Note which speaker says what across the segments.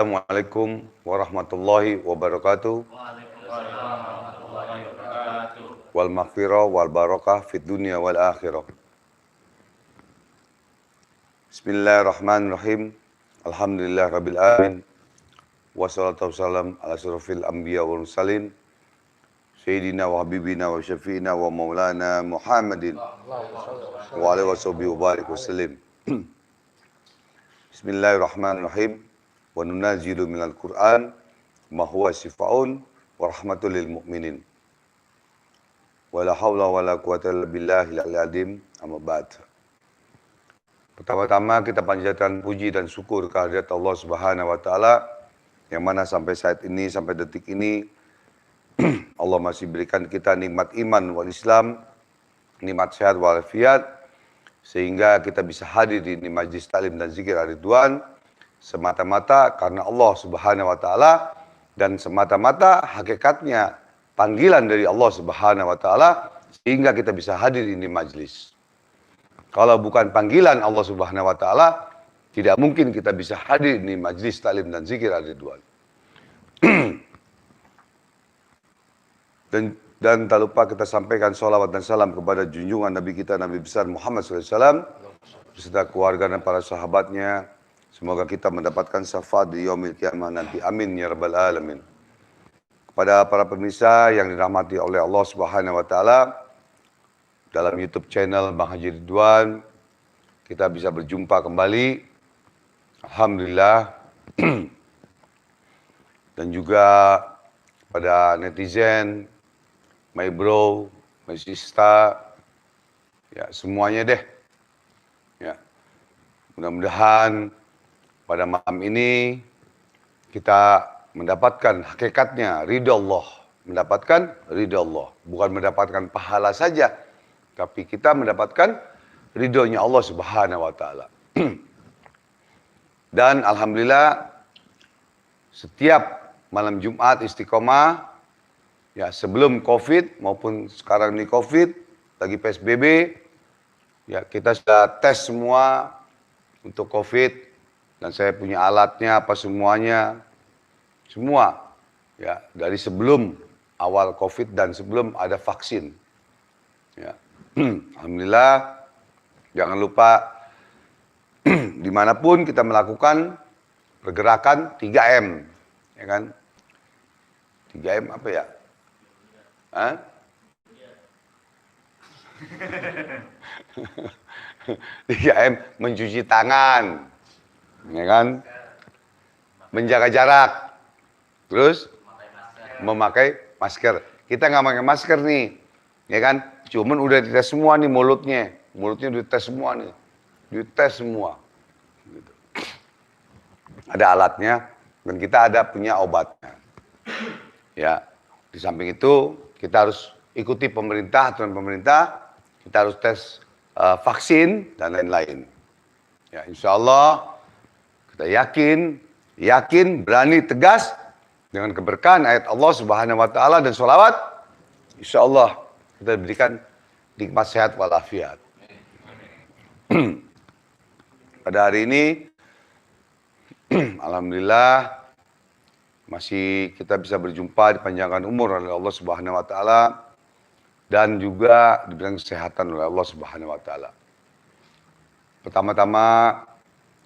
Speaker 1: Assalamualaikum warahmatullahi wabarakatuh.
Speaker 2: Waalaikumsalam warahmatullahi wabarakatuh.
Speaker 1: Wal maghfirah wal barakah fid dunya wal akhirah. Bismillahirrahmanirrahim. Alhamdulillah rabbil alamin. Wassalatu wassalam ala asyrofil anbiya wal mursalin. Sayyidina wa habibina wa syafi'ina wa maulana Muhammadin wa alihi washabihi wa barik wasallim. Bismillahirrahmanirrahim. Wa nunazilu minal Qur'an ma huwa shifaa'un wa rahmatul lil mu'minin. Wa la haula wa la quwwata illa billahil azim. Amma ba'd. Pertama-tama kita panjatkan puji dan syukur kehadirat Allah Subhanahu wa taala yang mana sampai saat ini, sampai detik ini Allah masih berikan kita nikmat iman wal Islam, nikmat sehat wal afiat, sehingga kita bisa hadir di majlis taklim dan zikir Ar-Ridwan semata-mata karena Allah Subhanahu wa taala dan semata-mata hakikatnya panggilan dari Allah Subhanahu wa taala sehingga kita bisa hadir di majlis. Kalau bukan panggilan Allah Subhanahu wa taala, tidak mungkin kita bisa hadir di majlis taklim dan zikir Ar-Ridwan. Dan tak lupa kita sampaikan sholawat dan salam kepada junjungan Nabi kita, Nabi besar Muhammad SAW, beserta keluarga dan para sahabatnya. Semoga kita mendapatkan syafaat di yaumil qiyamah nanti. Amin ya rabbal alamin. Kepada para pemirsa yang dirahmati oleh Allah Subhanahu wa taala, dalam YouTube channel Bang Haji Ridwan, kita bisa berjumpa kembali. Alhamdulillah. Dan juga pada netizen, my bro, my sister, ya semuanya deh. Ya. Mudah-mudahan pada malam ini kita mendapatkan hakikatnya ridha Allah, mendapatkan ridha Allah, bukan mendapatkan pahala saja, tapi kita mendapatkan ridhonya Allah Subhanahu wa taala. Dan alhamdulillah setiap malam Jumat istiqomah, ya sebelum Covid maupun sekarang ini Covid, lagi PSBB, ya kita sudah tes semua untuk Covid. Dan saya punya alatnya apa semuanya. Semua. Ya, dari sebelum awal Covid dan sebelum ada vaksin. Ya. Alhamdulillah. Jangan lupa dimanapun kita melakukan pergerakan 3M. Ya kan? 3M apa ya? Hah? 3M mencuci tangan. Ya kan, menjaga jarak, terus memakai masker. Kita nggak pakai masker nih, ya kan? Cuman udah dites semua nih mulutnya dites semua nih, dites semua. Gitu. Ada alatnya dan kita ada punya obatnya. Ya, di samping itu kita harus ikuti aturan pemerintah, kita harus tes vaksin dan lain-lain. Ya, insya Allah. Kita yakin, berani, tegas dengan keberkahan ayat Allah Subhanahu wa taala dan sholawat, insya Allah kita diberikan nikmat sehat walafiat. Pada hari ini alhamdulillah masih kita bisa berjumpa, dipanjangkan umur oleh Allah Subhanahu wa taala dan juga diberikan kesehatan oleh Allah Subhanahu wa taala. Pertama-tama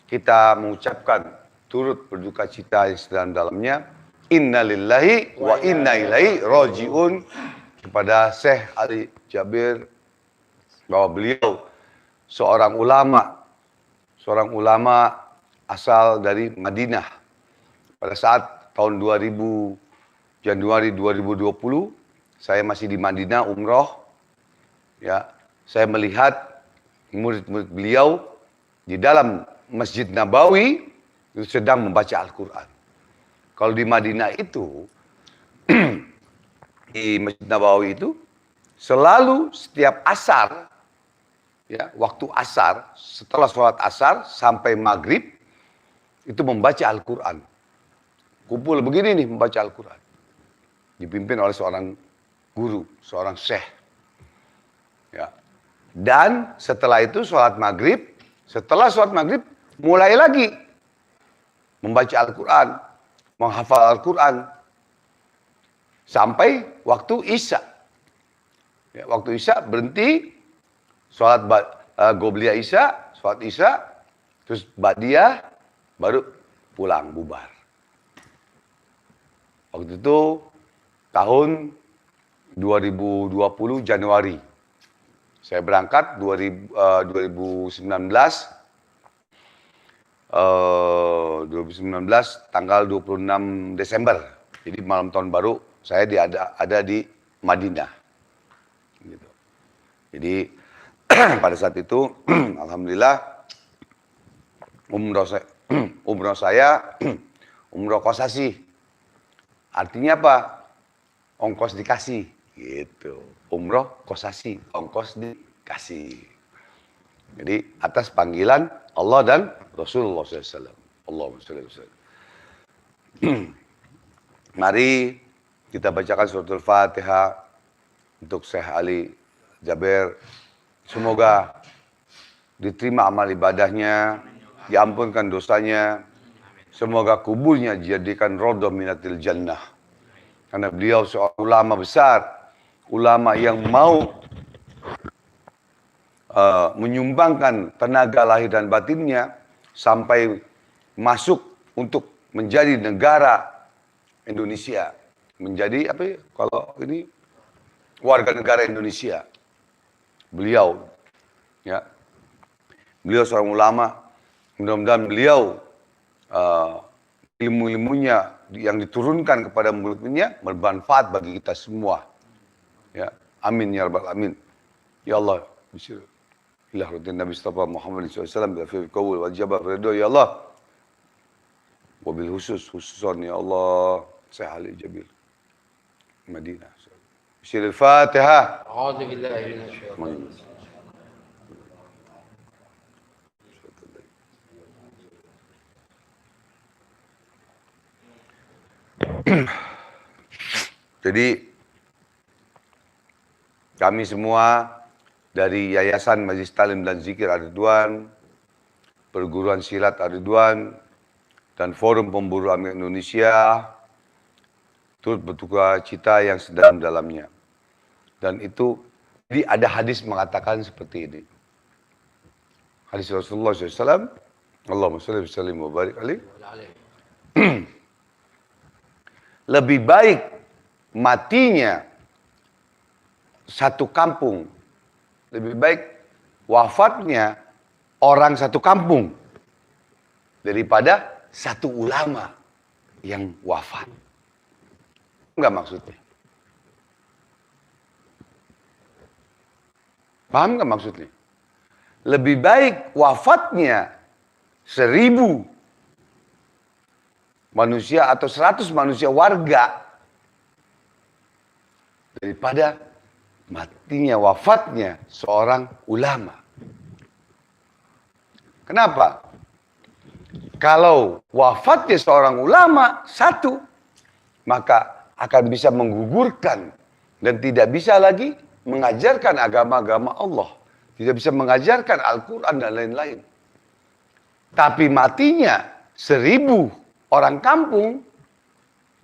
Speaker 1: kita mengucapkan turut berduka cita yang sedalam-dalamnya, innalillahi wa inna ilaihi rajiun, kepada Syekh Ali Jabir, bahwa beliau seorang ulama asal dari Madinah. Pada saat tahun 2000 Januari 2020 saya masih di Madinah umroh, ya saya melihat murid-murid beliau di dalam Masjid Nabawi itu sedang membaca Al-Quran. Kalau di Madinah itu, di Masjid Nabawi itu, selalu setiap asar, ya, waktu asar, setelah sholat asar sampai maghrib, itu membaca Al-Quran. Kumpul begini nih membaca Al-Quran. Dipimpin oleh seorang guru, seorang syekh. Ya. Dan setelah itu sholat maghrib, setelah sholat maghrib, mulai lagi membaca Al-Quran, menghafal Al-Quran, sampai waktu Isya. Ya, waktu Isya berhenti, sholat Qobliyah Isya, sholat Isya, terus Ba'diyah, baru pulang, bubar. Waktu itu tahun 2020 Januari. Saya berangkat 2019 tanggal 26 Desember. Jadi malam tahun baru saya ada di Madinah. Gitu. Jadi pada saat itu alhamdulillah umroh saya umroh qasasih. Artinya apa? Ongkos dikasih gitu. Umroh qasasih, ongkos dikasih. Jadi atas panggilan Allah dan Rasulullah SAW. Allahumma sholli wa sallim. Mari kita bacakan surat Al-Fatihah untuk Syekh Ali Jaber. Semoga diterima amal ibadahnya, diampunkan dosanya. Semoga kuburnya dijadikan rodha minatil jannah. Karena beliau seorang ulama besar, ulama yang mau menyumbangkan tenaga lahir dan batinnya sampai masuk untuk menjadi negara Indonesia, menjadi apa ya, kalau ini warga negara Indonesia. Beliau ya, beliau seorang ulama, mudah-mudahan beliau ilmu-ilmunya yang diturunkan kepada mulutnya bermanfaat bagi kita semua. Ya, amin ya rabbal alamin. Ya Allah, bismillah. Ilah rutin Nabi Mustafa Muhammad SAW bila fi qaul wal jabal ridho ya Allah. Wabil khususon ya Allah, Syekh Ali Jaber Madinah. Bismillah Al-Fatihah.
Speaker 2: A'udzu billahi minasyaitonir rajim.
Speaker 1: Jadi kami semua dari Yayasan Majelis Talim dan Zikir Ar-Ridwan, Perguruan Silat Ar-Ridwan, dan Forum Pemburu Amir Indonesia turut berduka cita yang sedalam-dalamnya. Dan itu, jadi ada hadis mengatakan seperti ini. Hadis Rasulullah SAW, Allahumma sholli wa sallim wa barik alaihi. Lebih baik matinya satu kampung, lebih baik wafatnya orang satu kampung daripada satu ulama yang wafat. Enggak maksudnya? Paham enggak maksudnya? Lebih baik wafatnya 1000 manusia atau 100 manusia warga daripada matinya, wafatnya seorang ulama. Kenapa? Kalau wafatnya seorang ulama satu, maka akan bisa menggugurkan dan tidak bisa lagi mengajarkan agama-agama Allah. Tidak bisa mengajarkan Al-Quran dan lain-lain. Tapi matinya 1000 orang kampung,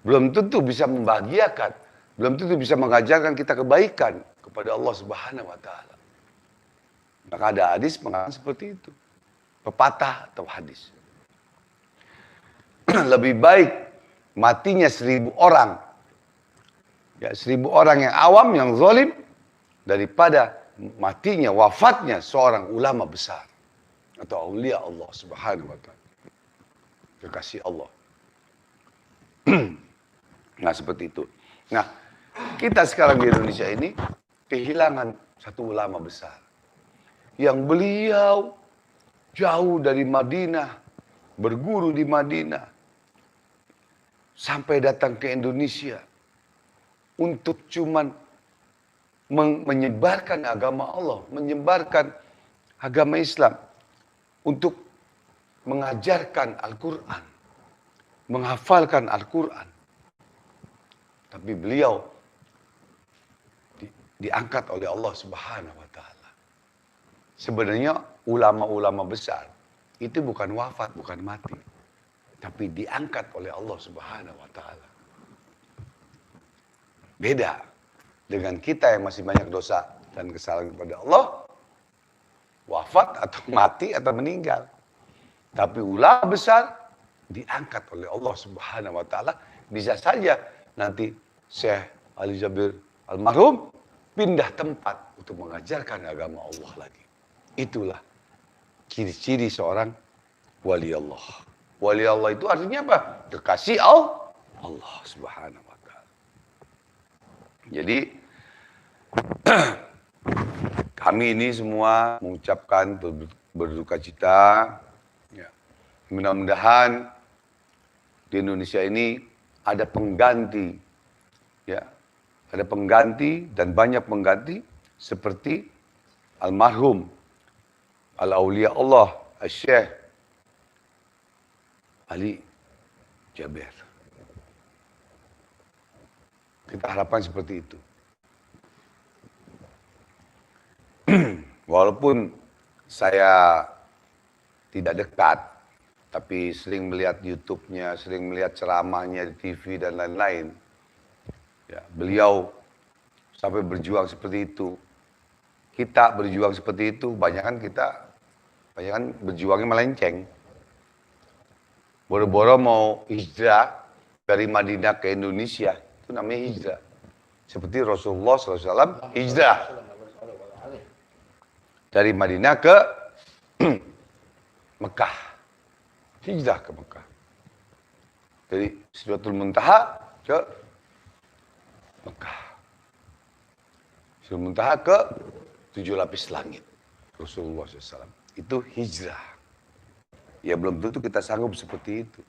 Speaker 1: belum tentu bisa membahagiakan, belum tentu bisa mengajarkan kita kebaikan kepada Allah Subhanahu wa Ta'ala. Maka ada hadis mengatakan seperti itu, pepatah atau hadis. Lebih baik matinya 1000 orang, ya 1000 orang yang awam, yang zalim, daripada matinya, wafatnya seorang ulama besar atau aulia Allah Subhanahu wa Ta'ala, kekasih Allah. Nah, seperti itu. Nah, kita sekarang di Indonesia ini kehilangan satu ulama besar yang beliau jauh dari Madinah, berguru di Madinah, sampai datang ke Indonesia untuk cuman menyebarkan agama Allah, menyebarkan agama Islam, untuk mengajarkan Al-Quran, menghafalkan Al-Quran. Tapi beliau diangkat oleh Allah Subhanahu wa Ta'ala. Sebenarnya ulama-ulama besar itu bukan wafat, bukan mati. tapi diangkat oleh Allah Subhanahu wa taala. Beda dengan kita yang masih banyak dosa dan kesalahan kepada Allah, wafat atau mati atau meninggal. Tapi ulama besar diangkat oleh Allah Subhanahu wa taala. Bisa saja nanti Syekh Ali Jabir almarhum pindah tempat untuk mengajarkan agama Allah lagi. Itulah ciri-ciri seorang wali Allah. Wali Allah itu artinya apa? Kekasih Allah Subhanahu wa taala. Jadi kami ini semua mengucapkan berduka cita. Ya. Mudah-mudahan di Indonesia ini ada pengganti, ya, ada pengganti dan banyak pengganti seperti almarhum al-auliya Allah, Syekh Ali Jabir. Kita harapkan seperti itu. Walaupun saya tidak dekat, tapi sering melihat YouTube-nya, sering melihat ceramahnya di TV dan lain-lain. Ya, beliau sampai berjuang seperti itu. Kita berjuang seperti itu, banyak kan berjuangnya melenceng. Boro-boro mau hijrah dari Madinah ke Indonesia, itu namanya hijrah. Seperti Rasulullah SAW hijrah dari Madinah ke Mekah. Hijrah ke Mekah. Dari Sidratul Muntaha ke Mekah. Sidratul Muntaha ke 7 lapis langit. Rasulullah SAW. Itu hijrah. Ya belum tentu kita sanggup seperti itu.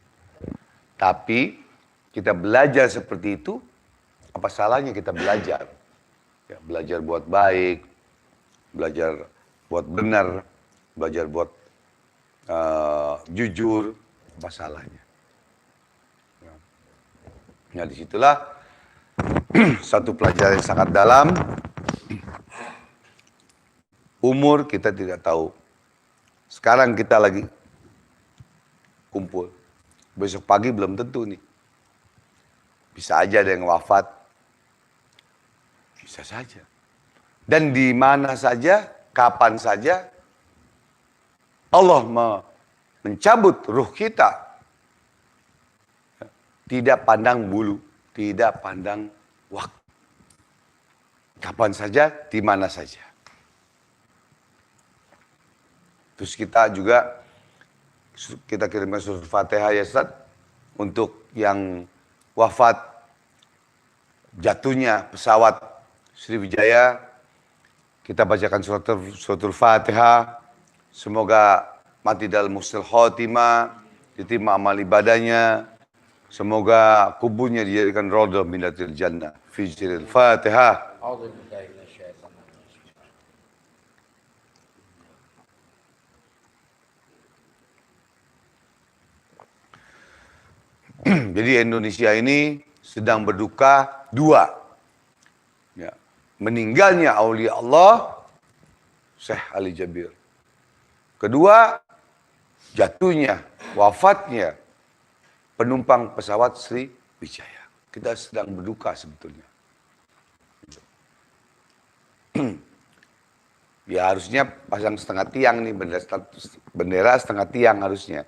Speaker 1: Tapi kita belajar seperti itu, apa salahnya kita belajar? Ya, belajar buat baik, belajar buat benar, belajar buat jujur, apa salahnya? Nah disitulah satu pelajaran yang sangat dalam. Umur kita tidak tahu. Sekarang kita lagi kumpul. Besok pagi belum tentu nih. Bisa aja ada yang wafat. Bisa saja. Dan di mana saja, kapan saja, Allah mencabut ruh kita. Tidak pandang bulu, tidak pandang waktu. Kapan saja, di mana saja. Terus kita juga, kita kirimkan surat Fatihah ya Ustaz, untuk yang wafat jatuhnya pesawat Sriwijaya, kita bacakan suratul Fatihah, semoga mati dalam husnul khotimah, diterima amal ibadahnya, semoga kuburnya dijadikan raudhah minatil jannah. Fi siril Fatihah. Jadi Indonesia ini sedang berduka dua. Ya. Meninggalnya aulia Allah, Syekh Ali Jabir. Kedua, jatuhnya, wafatnya penumpang pesawat Sriwijaya. Kita sedang berduka sebetulnya. Ya harusnya pasang setengah tiang nih, bendera setengah tiang harusnya.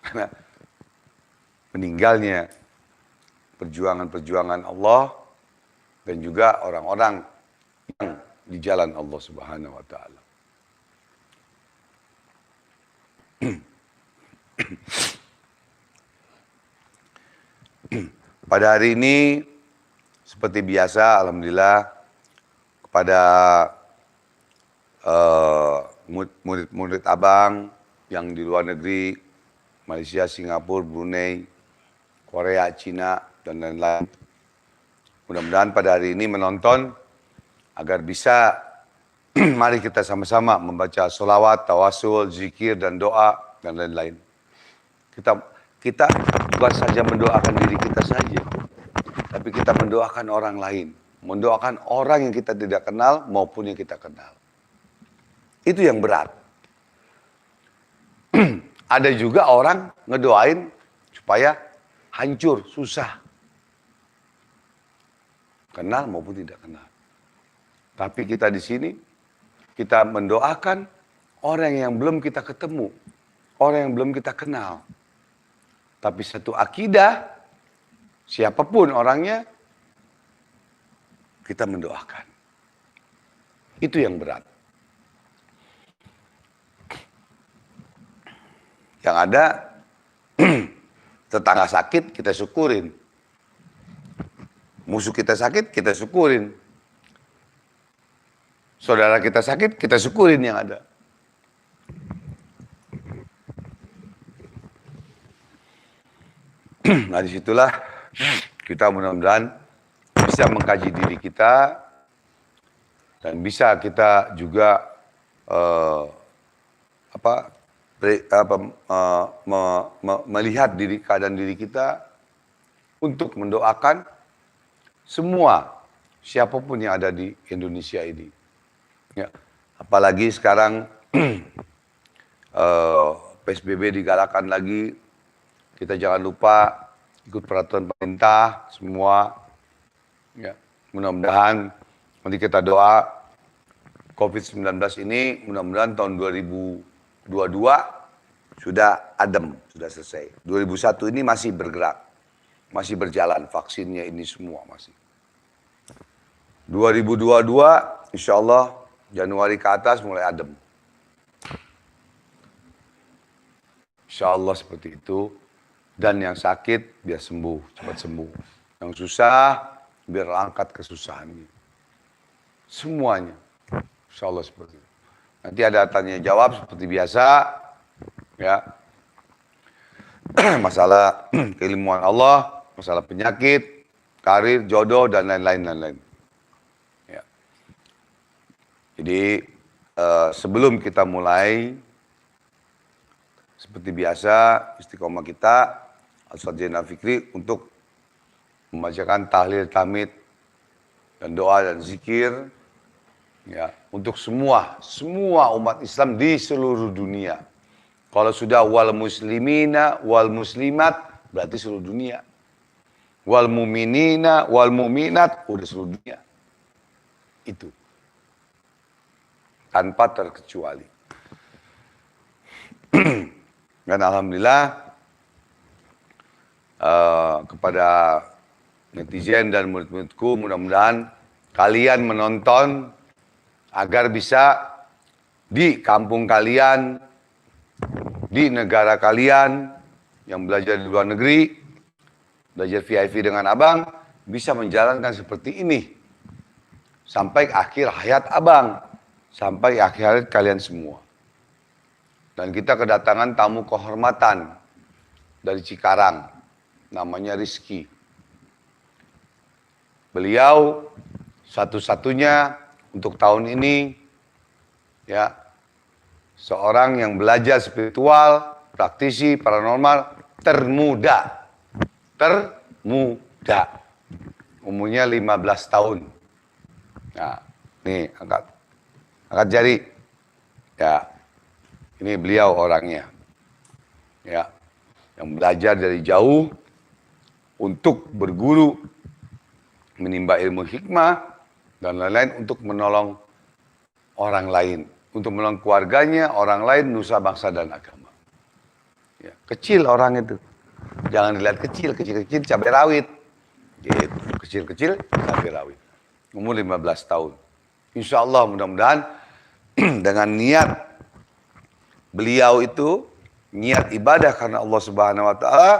Speaker 1: Karena meninggalnya perjuangan-perjuangan Allah dan juga orang-orang yang di jalan Allah Subhanahu wa taala. Pada hari ini seperti biasa alhamdulillah kepada murid-murid Abang yang di luar negeri, Malaysia, Singapura, Brunei, Korea, Cina, dan lain-lain. Mudah-mudahan pada hari ini menonton agar bisa mari kita sama-sama membaca sholawat, tawasul, zikir, dan doa, dan lain-lain. Kita bukan saja mendoakan diri kita saja, tapi kita mendoakan orang lain. Mendoakan orang yang kita tidak kenal maupun yang kita kenal. Itu yang berat. Ada juga orang ngedoain supaya hancur, susah. Kenal maupun tidak kenal. Tapi kita di sini, kita mendoakan orang yang belum kita ketemu, orang yang belum kita kenal. Tapi satu akidah, siapapun orangnya, kita mendoakan. Itu yang berat. Yang ada, tetangga sakit, kita syukurin. Musuh kita sakit, kita syukurin. Saudara kita sakit, kita syukurin yang ada. Nah disitulah kita mudah-mudahan bisa mengkaji diri kita dan bisa kita juga melihat keadaan diri kita untuk mendoakan semua siapapun yang ada di Indonesia ini. Ya, apalagi sekarang PSBB digalakkan lagi, kita jangan lupa ikut peraturan pemerintah semua. Ya, mudah-mudahan nanti kita doa COVID-19 ini mudah-mudahan tahun 2022 sudah adem, sudah selesai. 2001 ini masih bergerak, masih berjalan vaksinnya ini semua masih. 2022 insya Allah Januari ke atas mulai adem. Insya Allah seperti itu. Dan yang sakit biar sembuh, cepat sembuh. Yang susah biar angkat kesusahannya. Semuanya. Insya Allah seperti itu. Nanti ada tanya jawab seperti biasa. Ya. Masalah keilmuan Allah, masalah penyakit, karir, jodoh, dan lain-lain. Ya. Jadi sebelum kita mulai, seperti biasa istiqomah kita, Ustaz Zainal Fikri untuk membacakan tahlil, tahmid, dan doa dan zikir ya untuk semua umat Islam di seluruh dunia. Kalau sudah wal muslimina wal muslimat berarti seluruh dunia. Wal mu'minina wal mu'minat udah seluruh dunia. Itu. Tanpa terkecuali. Dan alhamdulillah kepada netizen dan murid-muridku, mudah-mudahan kalian menonton agar bisa di kampung kalian, di negara kalian yang belajar di luar negeri, belajar VIP dengan abang, bisa menjalankan seperti ini sampai akhir hayat abang, sampai akhir hayat kalian semua. Dan kita kedatangan tamu kehormatan dari Cikarang, namanya Rizky. Beliau satu-satunya untuk tahun ini, ya, seorang yang belajar spiritual, praktisi, paranormal, termuda. Umurnya 15 tahun. Nah, nih, angkat jari. Ya, ini beliau orangnya. Ya, yang belajar dari jauh untuk berguru, menimba ilmu hikmah, dan lain-lain untuk menolong orang lain. Untuk menolong keluarganya, orang lain, nusa, bangsa, dan agama. Ya, kecil orang itu. Jangan dilihat kecil cabai rawit. Gitu. Kecil-kecil cabai rawit. Umur 15 tahun. Insya Allah mudah-mudahan dengan niat beliau itu, niat ibadah karena Allah Subhanahu Wa Taala,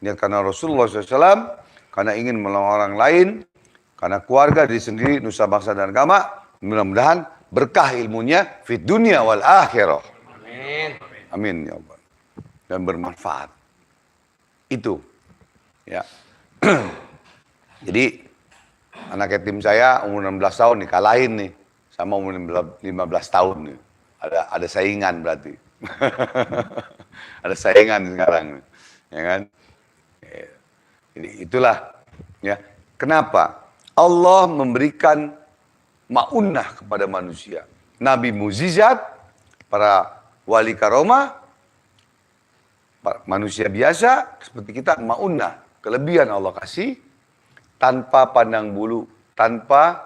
Speaker 1: niat karena Rasulullah SAW, karena ingin menolong orang lain, karena keluarga diri sendiri, nusa bangsa dan agama, mudah-mudahan berkah ilmunya fit dunia wal akhirah. Amin. Amin ya Allah. Dan bermanfaat. Itu. Ya. Jadi anak yatim saya umur 16 tahun dikalahin nih sama umur 15 tahun nih. Ada saingan berarti. Ada saingan sekarang, ya kan? Jadi itulah, ya. Kenapa Allah memberikan ma'unah kepada manusia? Nabi mukjizat, para wali karomah, Manusia biasa seperti kita, maunah, kelebihan Allah kasih tanpa pandang bulu, tanpa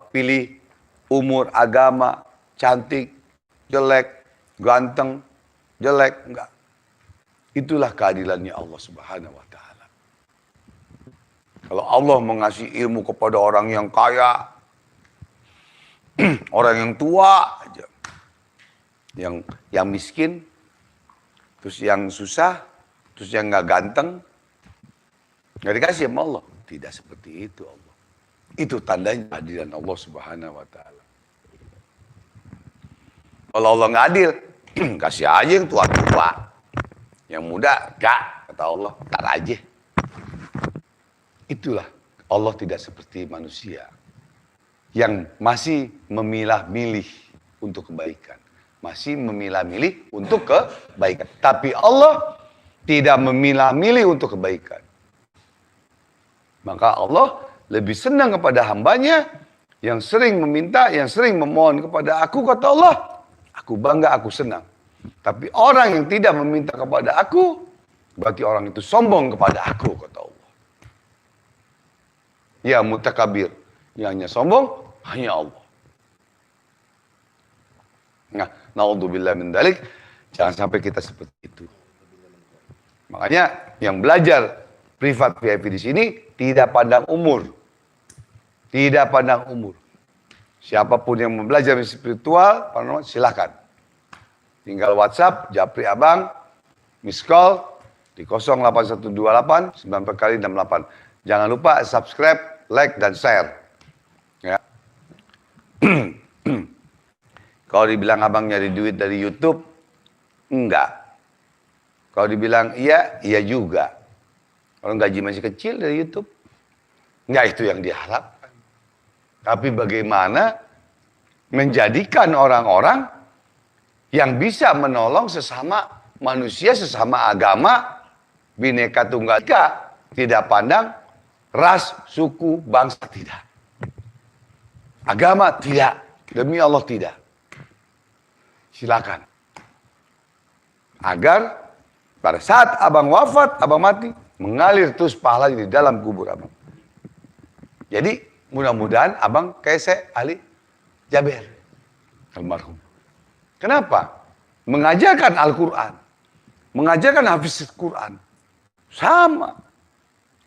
Speaker 1: pilih umur, agama, cantik, jelek, ganteng, jelek, enggak. Itulah keadilannya Allah Subhanahu wa taala. Kalau Allah mengasih ilmu kepada orang yang kaya, orang yang tua aja, yang miskin, terus yang susah, terus yang nggak ganteng, nggak dikasih sama Allah. Tidak seperti itu Allah. Itu tandanya keadilan Allah Subhanahu wa taala. Kalau Allah nggak adil, kasih aja yang tua-tua. Yang muda, enggak, kata Allah, tar aja. Itulah Allah tidak seperti manusia yang masih memilah-milih untuk kebaikan. Masih memilah-milih untuk kebaikan. Tapi Allah tidak memilah-milih untuk kebaikan. Maka Allah lebih senang kepada hambanya yang sering meminta, yang sering memohon kepada aku, kata Allah. Aku bangga, aku senang. Tapi orang yang tidak meminta kepada aku, berarti orang itu sombong kepada aku, kata Allah. Ya mutakabir, yang hanya sombong, hanya Allah. Nah, naudzubillah min dzalik, jangan sampai kita seperti itu. Makanya yang belajar privat VIP di sini tidak pandang umur. Tidak pandang umur. Siapapun yang mau belajar spiritual, silakan. Tinggal WhatsApp, Japri Abang, miss call di 08128 94 kali 68. Jangan lupa subscribe, like, dan share. Ya. Kalau dibilang abang nyari duit dari YouTube, enggak. Kalau dibilang iya, iya juga. Kalau gaji masih kecil dari YouTube, enggak itu yang diharapkan. Tapi bagaimana menjadikan orang-orang yang bisa menolong sesama manusia, sesama agama, Bhinneka Tunggal Ika, tidak pandang ras, suku, bangsa, tidak. Agama tidak, demi Allah tidak. Silakan. Agar pada saat abang wafat, abang mati, mengalir terus pahalanya di dalam kubur abang. Jadi mudah-mudahan abang kayak saya, Ali Jaber, almarhum. Kenapa? Mengajarkan Al-Quran. Mengajarkan hafiz Quran. Sama.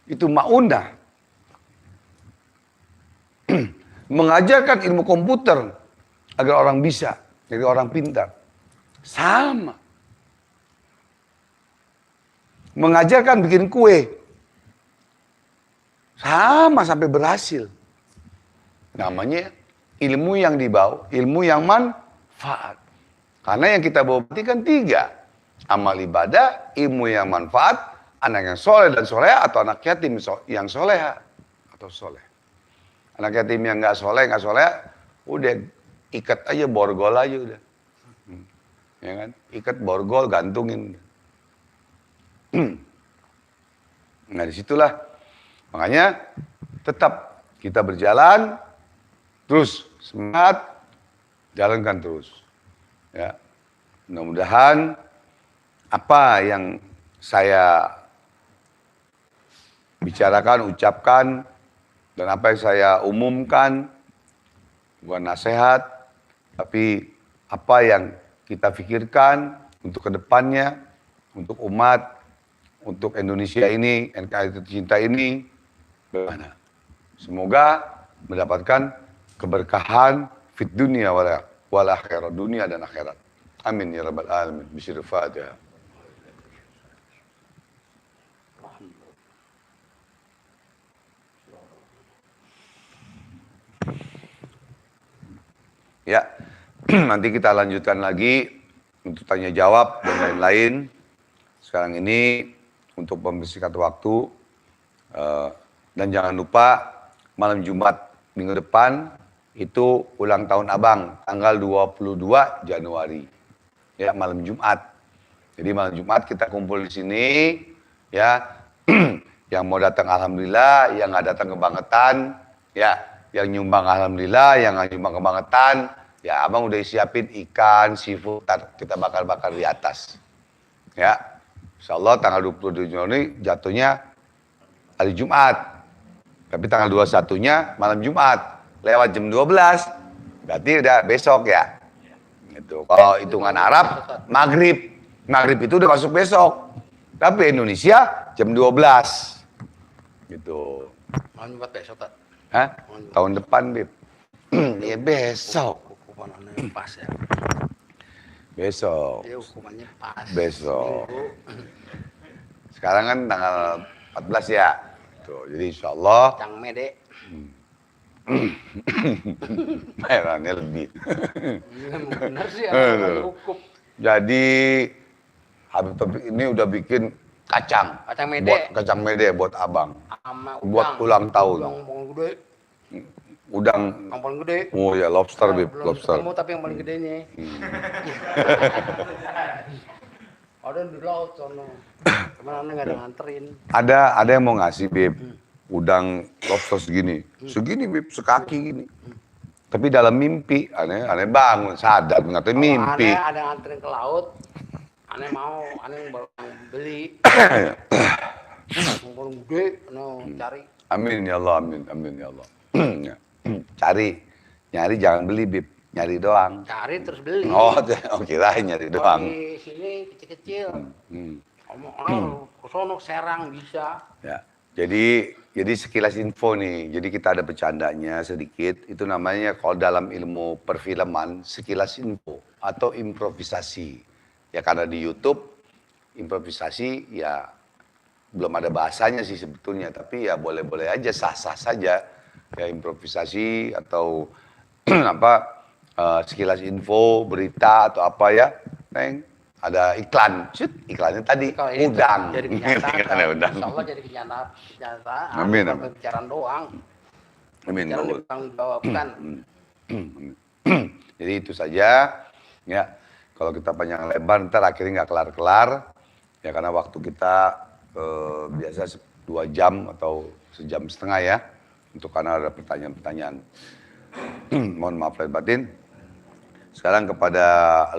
Speaker 1: Itu maunah. Mengajarkan ilmu komputer. Agar orang bisa. Jadi orang pintar. Sama. Mengajarkan bikin kue. Sama sampai berhasil. Namanya ilmu yang dibawa. Ilmu yang manfaat. Karena yang kita bawa berarti kan 3. Amal ibadah, ilmu yang manfaat, anak yang soleh dan soleha, atau anak yatim yang soleha atau soleh. Anak yatim yang nggak soleh, udah ikat aja borgol aja udah. Ya kan? Ikat borgol, gantungin. Nah disitulah. Makanya tetap kita berjalan, terus semangat, jalankan terus. Ya, mudah-mudahan apa yang saya bicarakan, ucapkan, dan apa yang saya umumkan, bukan nasihat, tapi apa yang kita pikirkan untuk kedepannya, untuk umat, untuk Indonesia ini, NKRI tercinta ini, bagaimana? Semoga mendapatkan keberkahan fit dunia wal akhirat, dunia dan akhirat. Amin ya rabbal alamin. Bisyirul Fatihah. Ya, nanti kita lanjutkan lagi untuk tanya jawab dan lain-lain. Sekarang ini untuk membersihkan waktu, dan jangan lupa malam Jumat minggu depan itu ulang tahun abang, tanggal 22 Januari. Ya, malam Jumat. Jadi malam Jumat kita kumpul di sini, ya. Yang mau datang alhamdulillah, yang nggak datang kebangetan, ya. Yang nyumbang alhamdulillah, yang nggak nyumbang kebangetan, ya abang udah siapin ikan, seafood, kita bakar-bakar di atas. Ya, insya Allah tanggal 27 Juni jatuhnya hari Jumat. Tapi tanggal 21-nya malam Jumat. Lewat jam 12. Berarti udah besok ya. Gitu. Kalau hitungan Arab, maghrib. Maghrib itu udah masuk besok. Tapi Indonesia jam 12. Gitu.
Speaker 2: Malam Jumat besok, tak?
Speaker 1: Hah? Tahun depan, Bib. Ya besok.
Speaker 2: Hukumannya pas ya.
Speaker 1: Besok.
Speaker 2: Ya hukumannya pas.
Speaker 1: Besok.
Speaker 2: Minggu.
Speaker 1: Sekarang kan tanggal 14 ya. Tuh, jadi insya Allah
Speaker 2: Cang Mede.
Speaker 1: bayarannya lebih.
Speaker 2: Memang benar sih ya,
Speaker 1: Aduh.
Speaker 2: hukum.
Speaker 1: Jadi Habib Taufik ini udah bikin kacang.
Speaker 2: Kacang mede.
Speaker 1: Buat kacang mede buat abang.
Speaker 2: Sama
Speaker 1: Buat ulang tahun.
Speaker 2: Udang paling gede.
Speaker 1: Udang.
Speaker 2: Yang paling gede.
Speaker 1: Oh ya lobster, Bib.
Speaker 2: Belum
Speaker 1: Lobster.
Speaker 2: ketemu tapi yang paling gedenya. Ada di laut sono. Kemana nggak ada nganterin.
Speaker 1: Ada yang mau ngasih, Bib. Udang lobster segini. Segini, Bib. Sekaki gini. Tapi dalam mimpi, aneh bangun, sadar, ngatain mimpi.
Speaker 2: Aneh ada nganterin ke laut. Aneh mau, aneh baru beli. Yang paling gede, no, cari.
Speaker 1: Amin ya Allah, amin ya Allah. Nyari jangan beli, Bib. Nyari doang.
Speaker 2: Cari terus beli.
Speaker 1: Oh, kirain nyari doang.
Speaker 2: Di sini kecil-kecil.
Speaker 1: Hmm.
Speaker 2: Ngomong, ke sono Serang bisa.
Speaker 1: Ya. Jadi sekilas info nih. Jadi kita ada bercandanya sedikit. Itu namanya kalau dalam ilmu perfilman sekilas info atau improvisasi. Ya karena di YouTube improvisasi ya belum ada bahasanya sih sebetulnya, tapi ya boleh-boleh aja, sah-sah saja. Ya improvisasi atau sekilas info, berita atau apa ya, Neng. Ada iklan, iklannya tadi
Speaker 2: Kalau ini
Speaker 1: udang.
Speaker 2: jadi kenyataan.
Speaker 1: Iklannya udang.
Speaker 2: Insya Allah jadi kenyataan.
Speaker 1: Amin,
Speaker 2: Bukan
Speaker 1: amin.
Speaker 2: pembicaraan doang.
Speaker 1: Amin.
Speaker 2: Jangan ditanggung jawabkan.
Speaker 1: Jadi itu saja, ya. Kalau kita panjang lebar, ntar akhirnya nggak kelar-kelar, ya karena waktu kita biasa 2 jam atau sejam setengah ya, untuk karena ada pertanyaan-pertanyaan. Mohon maaf lahir batin. Sekarang kepada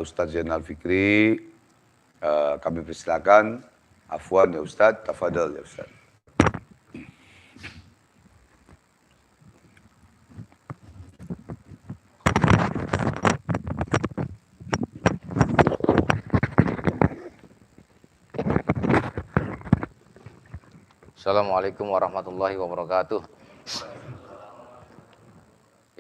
Speaker 1: Ustadz Zainal Fikri, kami persilakan. Afwan ya Ustadz, tafadhol ya Ustadz.
Speaker 2: Assalamualaikum warahmatullahi wabarakatuh.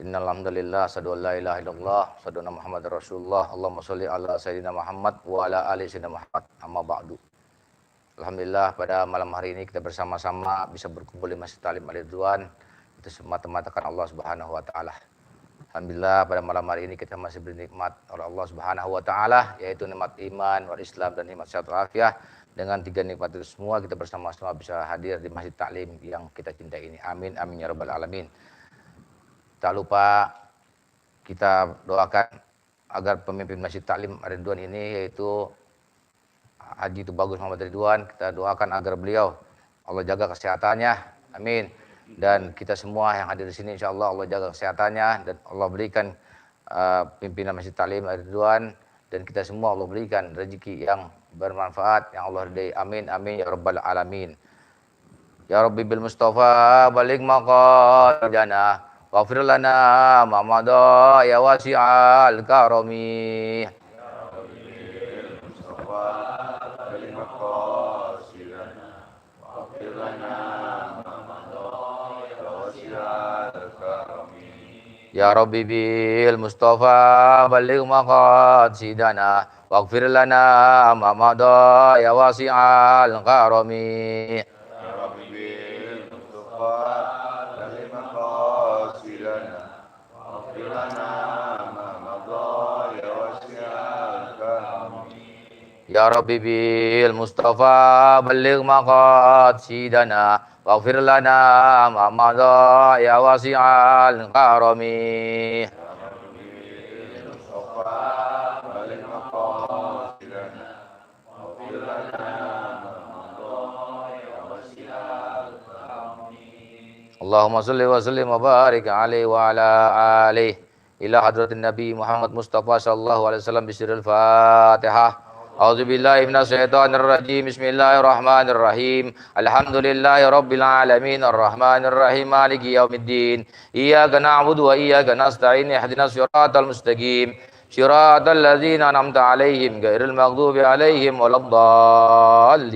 Speaker 2: Innal hamdalillah asyhadu an la ilaha illallah wa asyhadu anna Muhammadar Rasulullah. Allahumma sholli ala sayyidina Muhammad wa ala ali sayyidina Muhammad. Amma ba'du. Alhamdulillah pada malam hari ini kita bersama-sama bisa berkumpul di Masjid Ta'lim Al-Ridwan. Itu semata-mata karena Allah Subhanahu wa taala. Alhamdulillah pada malam hari ini kita masih bernikmat oleh Allah Subhanahu wa taala, yaitu nikmat iman, wal Islam dan nikmat sehat walafiat. Dengan 3 nikmat itu semua kita bersama-sama bisa hadir di Masjid Ta'lim yang kita cintai ini. Amin amin ya rabbal alamin. Tak lupa kita doakan agar pemimpin Masjid Ta'lim Ar-Ridwan ini yaitu Haji Tubagus Muhammad Ridwan, kita doakan agar beliau Allah jaga kesehatannya. Amin. Dan kita semua yang hadir di sini insya Allah jaga kesehatannya dan Allah berikan pimpinan Masjid Ta'lim Ar-Ridwan dan kita semua Allah berikan rezeki yang bermanfaat yang Allah ridai. Amin amin ya rabbal alamin. Ya Rabbi bil Mustafa balik maqadana waghfir lana ma madha ya wasi'al karami. Ya Rabbi bil Mustafa baligh maqasidana waghfir lana ma madha ya wasi'al karami.
Speaker 1: Ya Rabbi bil Mustafa baligh maqasidana waghfir lana ma madha ya wasi'al karami.
Speaker 2: Ya Rabbi bil Mustafa baligh maqasidana waghfir lana ma madha ya wasi'al karami. Allahumma salli wa sallim wa barik alaihi wa ala alihi ila hadratin Nabi Muhammad Mustafa sallallahu alaihi wasallam bisiril Fatihah. A'udzu billahi minasyaitonir rajim. Bismillahirrahmanirrahim. Alhamdulillahi rabbil alamin arrahmanir rahim maliki yaumiddin. Iyyaka na'budu wa iyyaka nasta'in. Ihdinas siratal mustaqim. Siratal ladzina an'amta 'alaihim ghairil maghdubi 'alaihim waladdallin.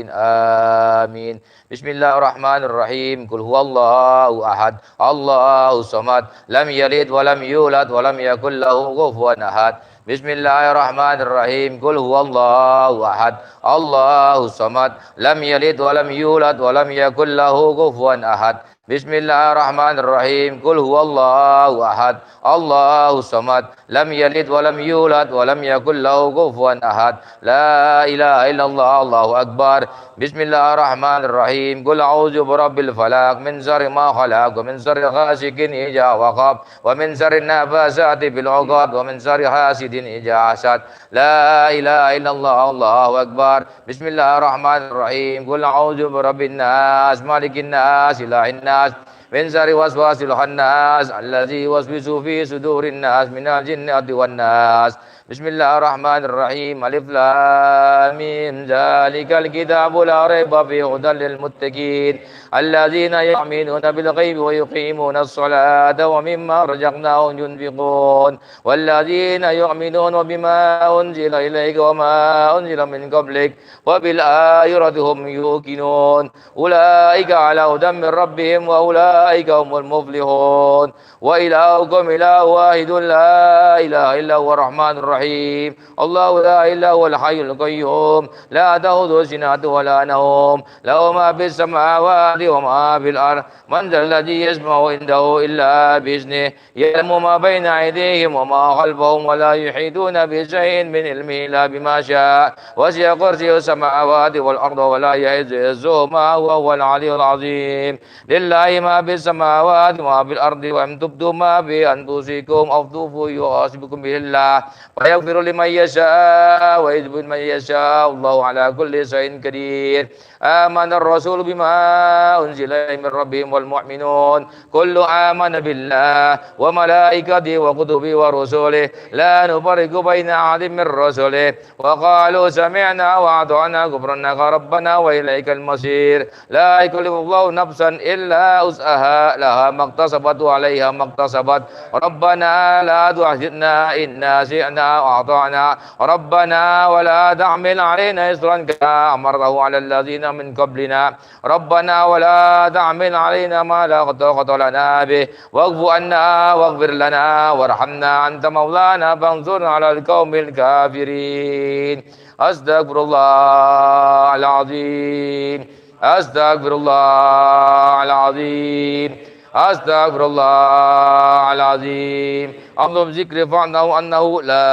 Speaker 2: Amin. Bismillahirrahmanirrahim. Qul huwallahu ahad. Allahus samad. Lam yalid wa lam yulad wa lam yakul lahu kufuwan ahad. Bismillahirrahmanirrahim. Qul huwallahu ahad. Allahus samad. Lam yalid wa lam yulad wa lam yakul lahu kufuwan ahad. Bismillahirrahmanirrahim. Qul huwallahu ahad. Allahus samad. Lam yalid wa lam yulad wa lam yakul lahu kufuwan ahad. La ilaha illallah. Allahu akbar. Bismillahirrahmanirrahim. Qul a'udzu birabbil falaq min syarri ma khalaq wa min syarri ghasikin idza waqab wa min syarri nafasati fil 'uqad wa min syarri hasidin idza hasad. La ilaha illallah. Allahu akbar. Bismillahirrahmanirrahim. Qul a'udzu birabbin nas malikin nas ilahin nas min syarri waswasil khannas allazi yuwaswisu fi sudurin nas minal jinnati wan nas. Bismillahirrahmanirrahim. Alif lam mim. Zalikal kitabu la raiba fihi hudan lil muttaqin alladzina yu'minuna bil ghaibi wa yuqimuna as-salata wa mimma razaqnahum yunfiqun walladzina yu'minuna bima unzila ilayka wa ma unzila min qablik wa bil akhirati hum yuqinun ulaika ala hudan min rabbihim wa ulaika humul muflihun wa ilahukum ilahu wahidun la ilaha illa huwa rahmanur rahim. Allahu la ilaha illal hayyul qayyum la ta'khudhuhu sinatun wa la nawm lahu ma fis samawati wa ma fil ardh man dhal ladzi yasma'u indahu illa bi iznihi ya'lamu ma bayna aydihim wa ma khalfahum wa la yuhituna bi shay'in min ilmihi illa bima sha'a wasi'a kursiyyuhu samawati wal arda wa la ya'izuhu ma huwa al-'aliyyul 'azim. Lillahi ma fis samawati wa ma fil ardi wa in tubdu ma fi anfusikum aw tukhfuhu yuhasibukum billah yaghfiru liman yasha wa yudhibbu man yasha. Allahu ala kulli shay'in qadir. Amana ar-rasul bima unzila min rabbihim wal mu'minun kullu amana billah wa malaikatihi wa kutubihi wa rusulihi la nufarriqu baina ahadin min rusulihi wa qalu sami'na wa ata'na ghufranaka rabbana wa ilaikal masir. La yukallifu Allahu nafsan illa wus'aha laha maktasabat wa 'alaiha maktasabat. Rabbana la tu'akhidhna in nasi'na وأطعنا ربنا ولا تحمل علينا إصرا كما حملته على الذين من قبلنا ربنا ولا تحمل علينا ما لا طاقة لنا به واعف عنا واغفر لنا وارحمنا أنت مولانا فانصرنا على القوم الكافرين. أستغفر الله العظيم. أستغفر الله العظيم. أستغفر الله العظيم. أعظم ذكر فعنه أنه لا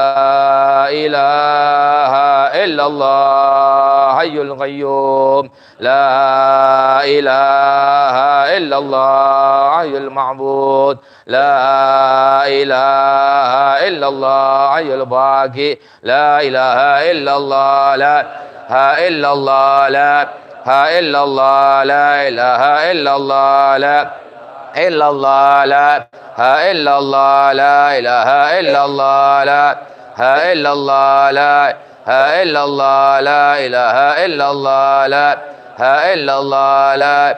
Speaker 2: إله إلا الله حي القيوم لا إله إلا الله حي المعبود لا إله إلا الله حي الباقي لا إله إلا الله لا إله إلا الله لا إله إلا الله لا إله إلا الله لا إلا الله لا إلا الله لا إله إلا الله لا إلا الله لا إلا الله لا إله إلا الله لا إلا الله لا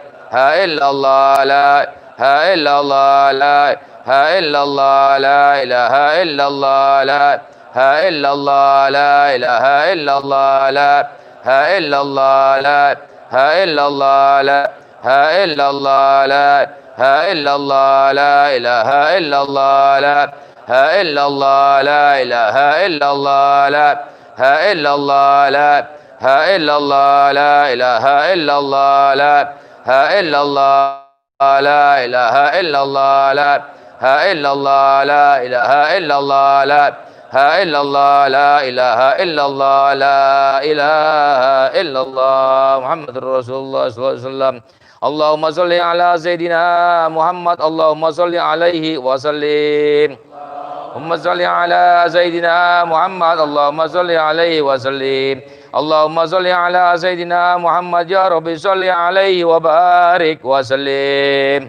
Speaker 2: إلا الله لا إلا الله لا إلا الله لا إله إلا الله لا إلا الله لا إله إلا الله لا إلا الله لا إلا الله لا إلا الله لا إلا الله لا إله إلا الله لا إلا الله لا إله إلا الله لا إلا الله لا إلا الله لا إله إلا الله لا إلا الله لا إله إلا الله لا إلا الله لا إله إلا الله لا إلا الله لا إله إلا الله لا إله إلا الله محمد رسول الله صلى الله عليه وسلم. Allahumma sholli ala Sayyidina Muhammad. Allahumma sholli alaihi wa sallim. Allahumma sholli ala Sayyidina Muhammad. Allahumma sholli alaihi wa sallim. Allahumma sholli ala Sayyidina Muhammad. Ya Rabbi sholli alaihi wa barik wa sallim.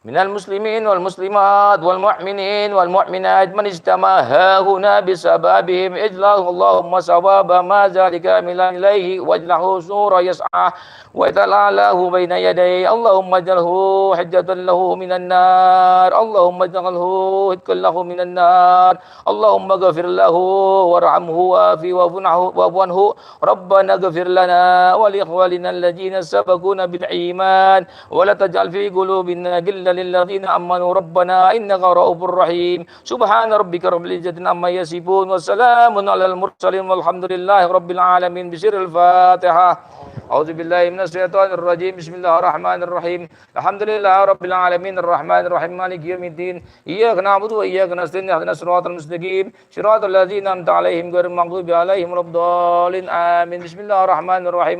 Speaker 2: من المسلمين والمسلمات والمؤمنين والمؤمنات من اجتمع هاهنا بسببهم اجعله اللهم سبابا ما ذلك من إليه واجعله سورا يسعى ويتلعله بين يديه اللهم اجعله حجة له من النار اللهم اجعله هتكا له من النار اللهم اغفر له وارحمه وافي واعف عنه ربنا اغفر لنا ولإخواننا الذين سبقونا بالإيمان ولا تجعل في قلوبنا غلا للذين آمنوا ربنا إنك رؤوف رحيم سبحان ربك رب العزة عما يصفون وسلام على المرسلين والحمد لله رب العالمين بسر الفاتحة أعوذ بالله من الشيطان الرجيم بسم الله الرحمن الرحيم الحمد لله رب العالمين الرحمن الرحيم مالك يوم الدين إياك نعبد وإياك نستعين اهدنا الصراط المستقيم صراط الذين أنعمت عليهم غير المغضوب عليهم ولا الضالين آمين بسم الله الرحمن الرحيم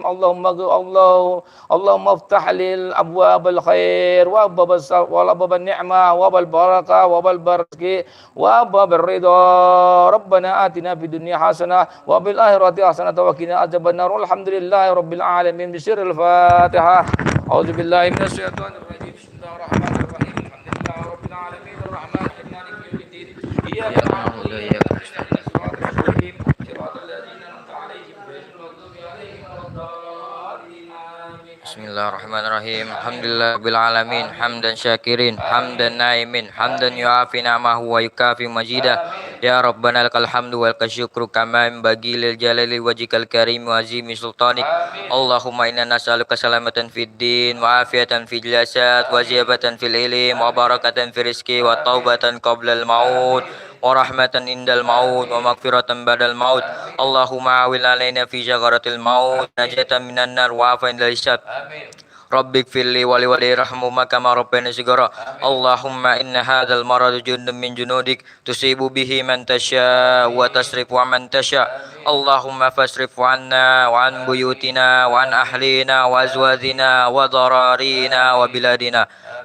Speaker 2: اللهم افتح لي أبواب الخير وأبواب النعمة وأبواب البركة وأبواب البركة وأبواب الرضا ربنا آتنا في الدنيا حسنة وفي الآخرة حسنة وقنا عذاب النار والحمد لله رب العالمين بسر الفاتحة أعوذ بالله من الشيطان الرجيم بسم الله الرحمن الرحيم الحمد لله رب العالمين الرحمن الرحيم مالك يوم الدين إياك نعبد وإياك نستعين صراط المستقيم صراط الذين أنعمت عليهم غير المغضوب عليهم ولا الضالين آمين بسم الله الرحمن الرحيم الحمد لله رب العالمين حمدا شاكرين حمدا نائمين حمدا يعافي نعمه ويكافي مجيده يا ربنا لك الحمد ولك الشكر كما ينبغي للجلال وجهك الكريم وعظيم سلطانك اللهم إنا نسألك سلامة في الدين وعافية في الجسد وزيادة في العلم وبركة في الرزق وتوبة قبل الموت ورحمة عند الموت ومغفرة بعد الموت اللهم عاون علينا في شجرة الموت نجاة من النار وعافية عند الحساب رب اغفر لي ولوالدي ارحمهما كما ربياني صغيرا اللهم إن هذا المرض جند من جنودك تصيب به من تشاء وتصرف عن من تشاء اللهم فاصرف عنا وعن بيوتنا وعن أهلنا وأزواجنا وضرارينا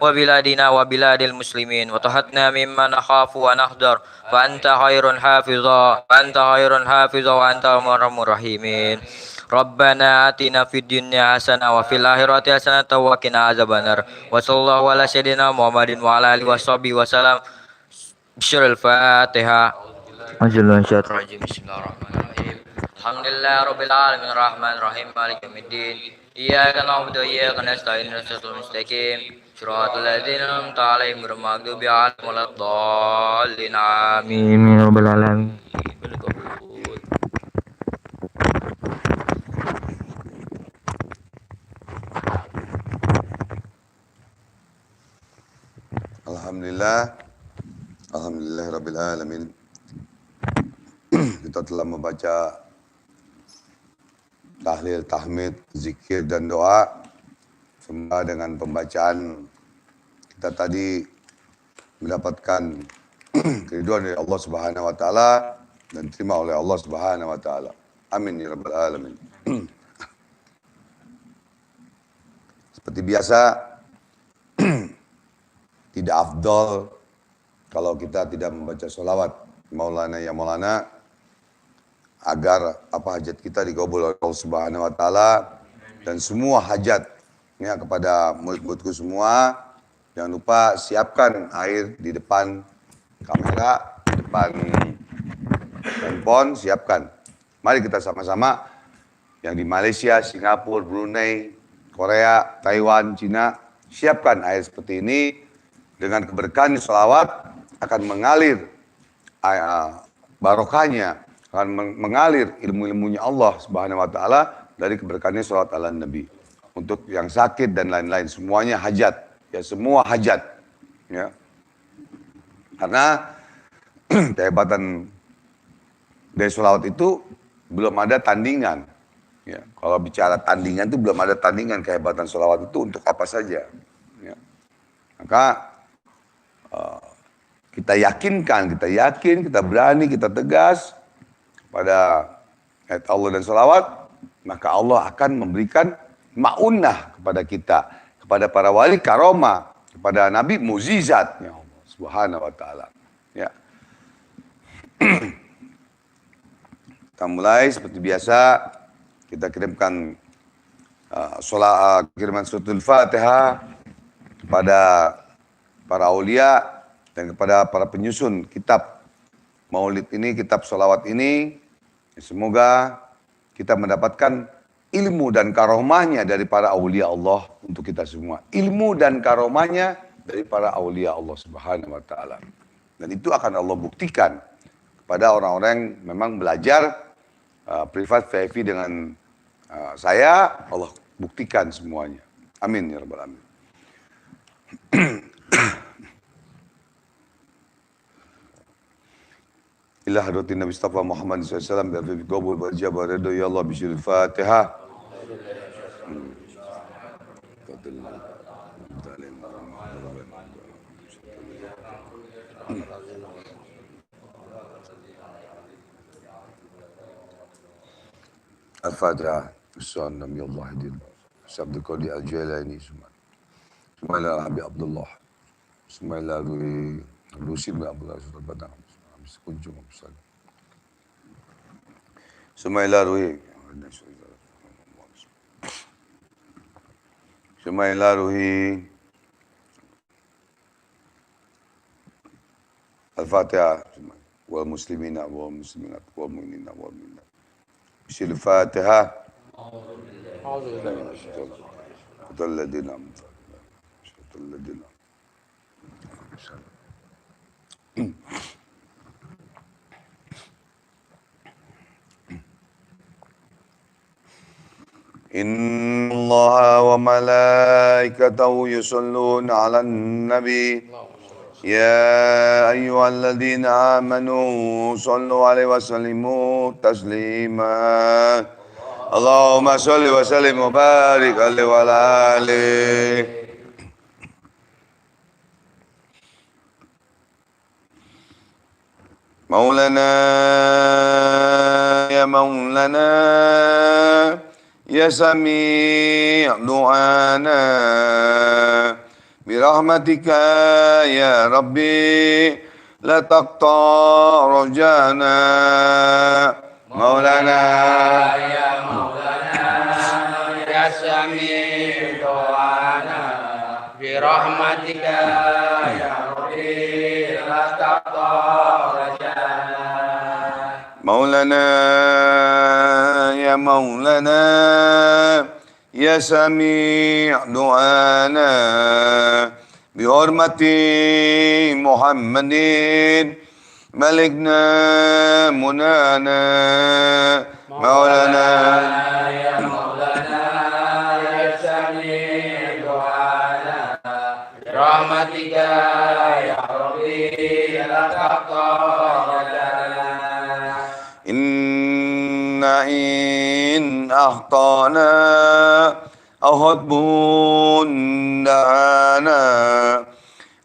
Speaker 2: وبلادنا وبلاد المسلمين وطهتنا مما نخاف ونحذر فأنت خير حافظا وأنت أرحم الراحمين ربنا آتنا في الدنيا حسنة وفي الآخرة حسنة وقنا عذاب النار وصلى الله على سيدنا محمد وعلى آله وصحبه وسلم بسر الفاتحة بسم الله الرحمن الرحيم الحمد لله رب العالمين الرحمن الرحيم مالك يوم الدين إياك نعبد وإياك نستعين اهدنا الصراط المستقيم صراط الذين أنعمت عليهم غير المغضوب عليهم ولا الضالين آمين يا رب العالمين.
Speaker 1: Alhamdulillahirabbil alamin. Kita telah membaca tahlil, tahmid, zikir dan doa. Semoga dengan pembacaan kita tadi mendapatkan keridhaan dari Allah Subhanahu wa taala dan diterima oleh Allah Subhanahu wa taala. Amin ya rabbal alamin. Seperti biasa, tidak afdol kalau kita tidak membaca sholawat Maulana ya Maulana agar apa hajat kita dikabul oleh Allah Subhanahu wa taala dan semua hajat ya kepada murid-muridku semua. Jangan lupa siapkan air di depan kamera, di depan handphone, siapkan. Mari kita sama-sama yang di Malaysia, Singapura, Brunei, Korea, Taiwan, Cina, siapkan air seperti ini. Dengan keberkahan sholawat akan mengalir barokahnya, akan mengalir ilmu-ilmunya Allah Subhanahu wa taala dari keberkahan sholawat ala Nabi. Untuk yang sakit dan lain-lain semuanya hajat, ya semua hajat, ya. Karena kehebatan dari sholawat itu belum ada tandingan. Ya, kalau bicara tandingan itu belum ada tandingan kehebatan sholawat itu untuk apa saja. Ya. Maka kita yakinkan, kita yakin, kita berani, kita tegas pada ayat Allah dan sholawat, maka Allah akan memberikan ma'unah kepada kita, kepada para wali karomah, kepada Nabi mukjizat, ya Allah Subhanahu wa taala. Ya. Kita mulai seperti biasa, kita kirimkan kiriman suratul Fatihah kepada para aulia dan kepada para penyusun kitab Maulid ini, kitab sholawat ini. Semoga kita mendapatkan ilmu dan karomahnya dari para aulia Allah untuk kita semua. Ilmu dan karomahnya dari para aulia Allah Subhanahu wa Ta'ala. Dan itu akan Allah buktikan kepada orang-orang yang memang belajar privat VIP dengan saya. Allah buktikan semuanya. Amin ya rabbal alamin. Ila hadratin Nabi Mustafa Muhammad SAW bi qabul wal jabal ridha ya Allah bisyil Fatihah. Al-Fatihah. Assalamualaikum warahmatullahi wabarakatuh. Sabda Qadi Al-Jailani Sumaila Habib Abdullah. Sumaila Rusi bin Abdullah Sultan Badang. Kunjung Abdullah. Sumaila Ruhi. Sumaila Ruhi. Al-Fatihah. Wal muslimina wal musliminat wal mu'minina wal mu'minat. Bisyil Fatihah. Alladina Inna Allah wa malaikatahu yusalluna ala nabi Ya ayyuhalladzina amanu sallu alaihi wa sallimu taslima Allahumma salli wa sallim wa barik alaihi wa ala alihi Maulana ya Maulana Ya Sami' du'ana Birahmatika ya Rabbi La taqta' rajana Maulana
Speaker 2: Ya Maulana Ya Sami' du'ana Birahmatika ya Rabbi La taqta' rajana
Speaker 1: Maulana ya Maulana Ya Sami' du'ana Bihormati Muhammadin Malikna munana Maulana
Speaker 2: Ya Maulana Ya Sami' du'ana Birahmatika ya Rabbi La taqta' rajana
Speaker 1: Inna in ahtana Ahadbun da'ana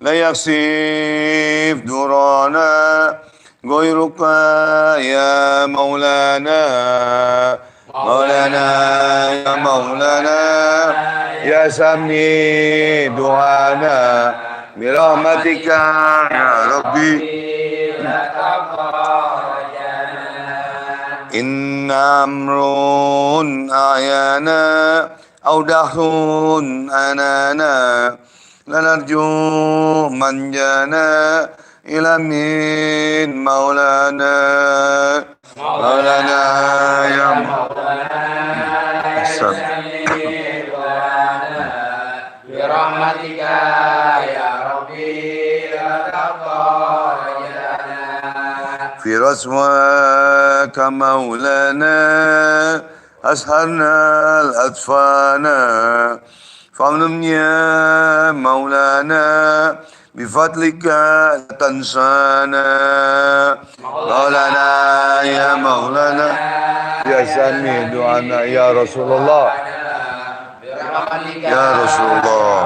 Speaker 1: La yaksif durana Goyruka ya Maulana Maulana ya Maulana Ya Sami du'ana Birahmatika ya Rabbi Inna amrun ayana Au dahrun anana Lanarju manjana Ila min maulana Maulana ya Maulana
Speaker 2: Birahmatika ya Rabbi La taqta' rajana
Speaker 1: في رسواك مولانا أسهرنا الأطفانا فامنن يا مولانا بفضلك لا تنسانا مولانا يا مولانا يا سميع دعانا يا رسول الله يا رسول الله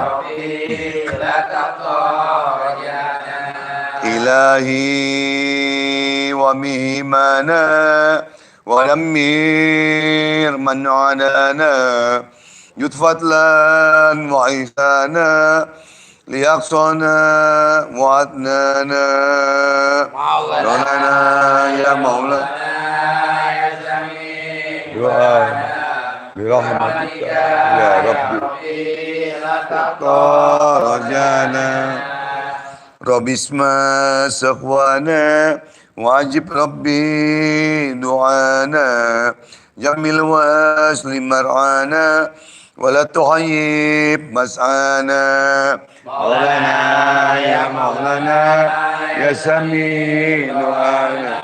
Speaker 1: إلهي ومهمانا ونمير من عانانا يتفضلا وعيسانا ليقصنا وعدنانا مولانا يا مولانا
Speaker 2: يا سميع
Speaker 1: دعانا برحمتك يا ربي
Speaker 2: لا تقطع
Speaker 1: رجانا رب اسمع سقوانا واجب ربي دعانا جمل واسل مرعانا ولا تعيب مسعانا مولانا يا مولانا يا سميع دعانا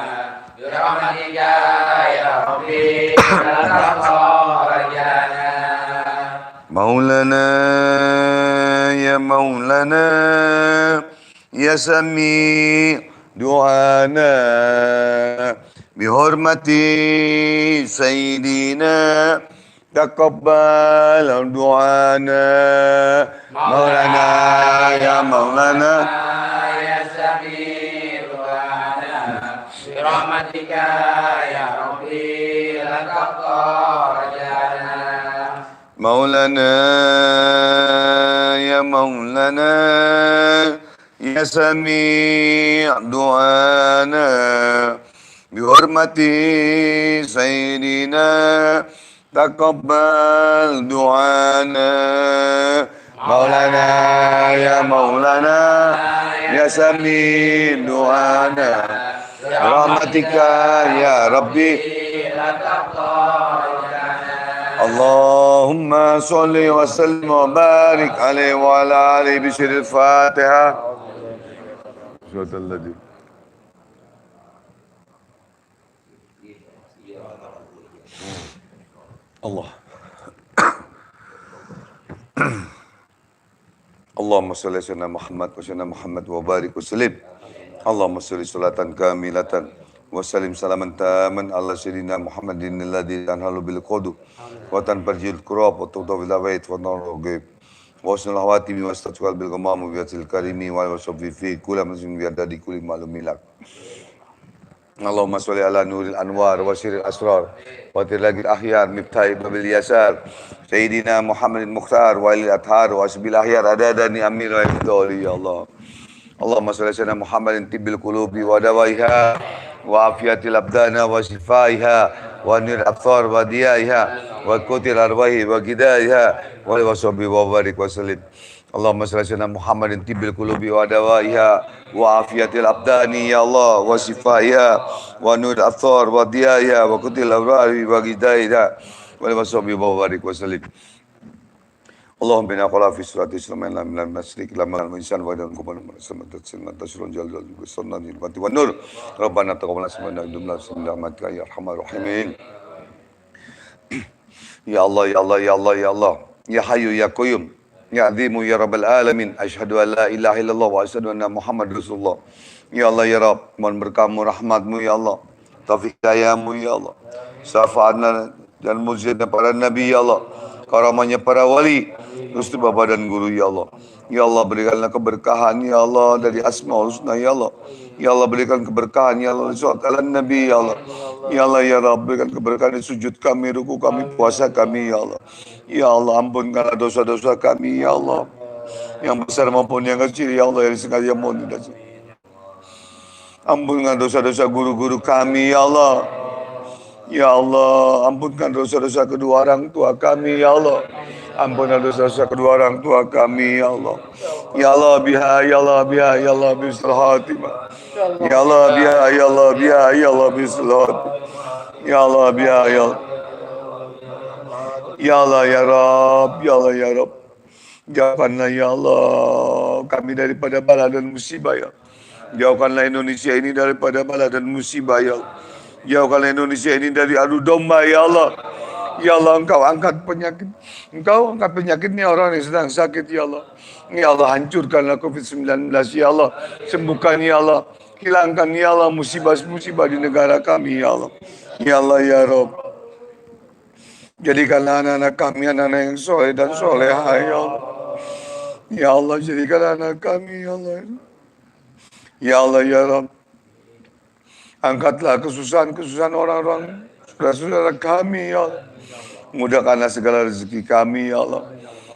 Speaker 1: برحمتك يا ربي لا رجانا مولانا يا مولانا يا سميع دعانا بحرمة سيدنا تقبل دعانا مولانا يا مولانا يا سميع دعانا برحمتك يا ربي لا تقطع رجانا مولانا يا مولانا يا سميع دعانا بحرمة سيدنا تقبل دعانا مولانا يا مولانا يا سميع دعانا برحمتك يا ربي اللهم صل وسلم وبارك عليه وعلى آله بشر الفاتحة صراط الذين الله اللهم صل على سيدنا محمد وسيدنا محمد وبارك وسلم اللهم صل صلاة كاملة وسلم سلاما تاما على سيدنا محمد الذي تنهل بالقدر وتنفرج الكراب وتوضع بالبيت ونور الغيب وحسن الخواتم واستقبل بالغمام وبيت الكريم والوصف في كل مسلم بيدادي كل معلوم لك اللهم صل على نور الانوار وسر الاسرار وتلاقي الاخيار مفتاح باب اليسار سيدنا محمد المختار وعلي الاطهار واسب الاخيار عدد نعم وافضال يا الله اللهم صل على سيدنا محمد طب القلوب ودوائها وعافية الابدان وشفائها ونور الابصار وديائها وقوت الارواح وغذائها وصحبه وبارك وسلم اللهم صل على سيدنا محمد طب القلوب ودوائها وعافية الابدان يا الله وشفائها ونور الابصار وديائها وقوت الارواح وغذائها وصحبه وبارك وسلم اللهم بنا قلا في سورة الإسلام من المشرق لما الإنسان وإذا كبر من السماء تسلم تسرون جل بسنة الفاتحة والنور ربنا تقبل منا إنك أنت رحمتك يا أرحم الراحمين يا الله يا الله يا الله يا الله يا حي يا قيوم يا عظيم يا رب العالمين أشهد أن لا إله إلا الله وأشهد أن محمد رسول الله يا الله يا رب mohon berkahmu rahmatmu ya Allah taufik hidayamu ya Allah syafaatna dan mujizatnya para nabi ya Allah karamanya para wali, restu Bapak dan Guru ya Allah. Ya Allah berikanlah keberkahan ya Allah dari Asmaul Husna ya Allah. Ya Allah berikan keberkahan ya Allah surat Nabi ya Allah. Ya Allah ya Rabb berikan keberkahan di sujud kami, ruku kami, puasa kami ya Allah. Ya Allah ampunkanlah dosa-dosa kami ya Allah. Yang besar maupun yang kecil ya Allah yang sengaja maupun tidak. Ampunkan dosa-dosa guru-guru kami ya Allah. Ya Allah, ampunkan dosa-dosa kedua orang tua kami, ya Allah. Ampunkan dosa-dosa kedua orang tua kami, ya Allah. Ya Allah, biha, ya Allah, biha, ya Allah, bisal khatimah. Ya Allah, biha, ya Allah, biha, ya Allah, bisal khatimah. Ya Allah, biha, ya Allah. Ya Allah, ya Rabb, ya Allah, ya Rabb. Jauhkanlah, ya Allah, kami daripada bala dan musibah, ya. Jauhkanlah Indonesia ini daripada bala dan musibah, ya Allah. Jauhkanlah Indonesia ini dari adu domba ya Allah. Ya Allah engkau angkat penyakit. Engkau angkat penyakitnya orang yang sedang sakit ya Allah. Ya Allah hancurkanlah COVID-19 ya Allah. Sembuhkan ya Allah. Hilangkan ya Allah musibah-musibah di negara kami ya Allah. Ya Allah ya Rabb. Jadikanlah anak-anak kami anak-anak yang soleh dan solehah ya Allah. Ya Allah jadikanlah anak kami ya Allah. Ya Allah ya Rabb. Angkatlah kesusahan-kesusahan orang-orang saudara-saudara kami ya Allah. Mudahkanlah segala rezeki kami ya Allah.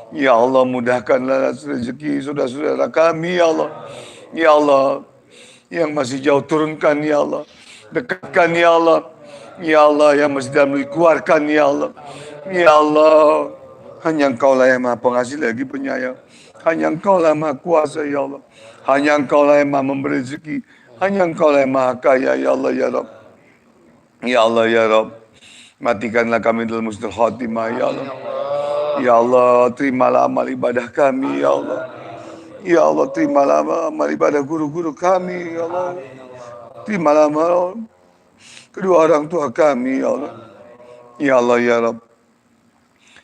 Speaker 1: Ya Allah mudahkanlah rezeki saudara-saudara kami ya Allah. Ya Allah yang masih jauh turunkan ya Allah. Dekatkan ya Allah. Ya Allah yang masih dalam keluarkan ya Allah. Ya Allah hanya Engkau lah yang maha pengasih lagi penyayang. Hanya Engkau lah maha kuasa ya Allah. Hanya Engkau lah yang maha memberi rezeki. Hanya Engkau lah yang maha kaya, ya Allah, ya Rabb. Ya Allah, ya Rabb. Matikanlah kami dalam husnul khatimah, ya Allah. Ya Allah, terimalah amal ibadah kami, ya Allah. Ya Allah, terimalah amal ibadah guru-guru kami, ya Allah. Terimalah amal kedua orang tua kami, ya Allah. Ya Allah, ya Rabb.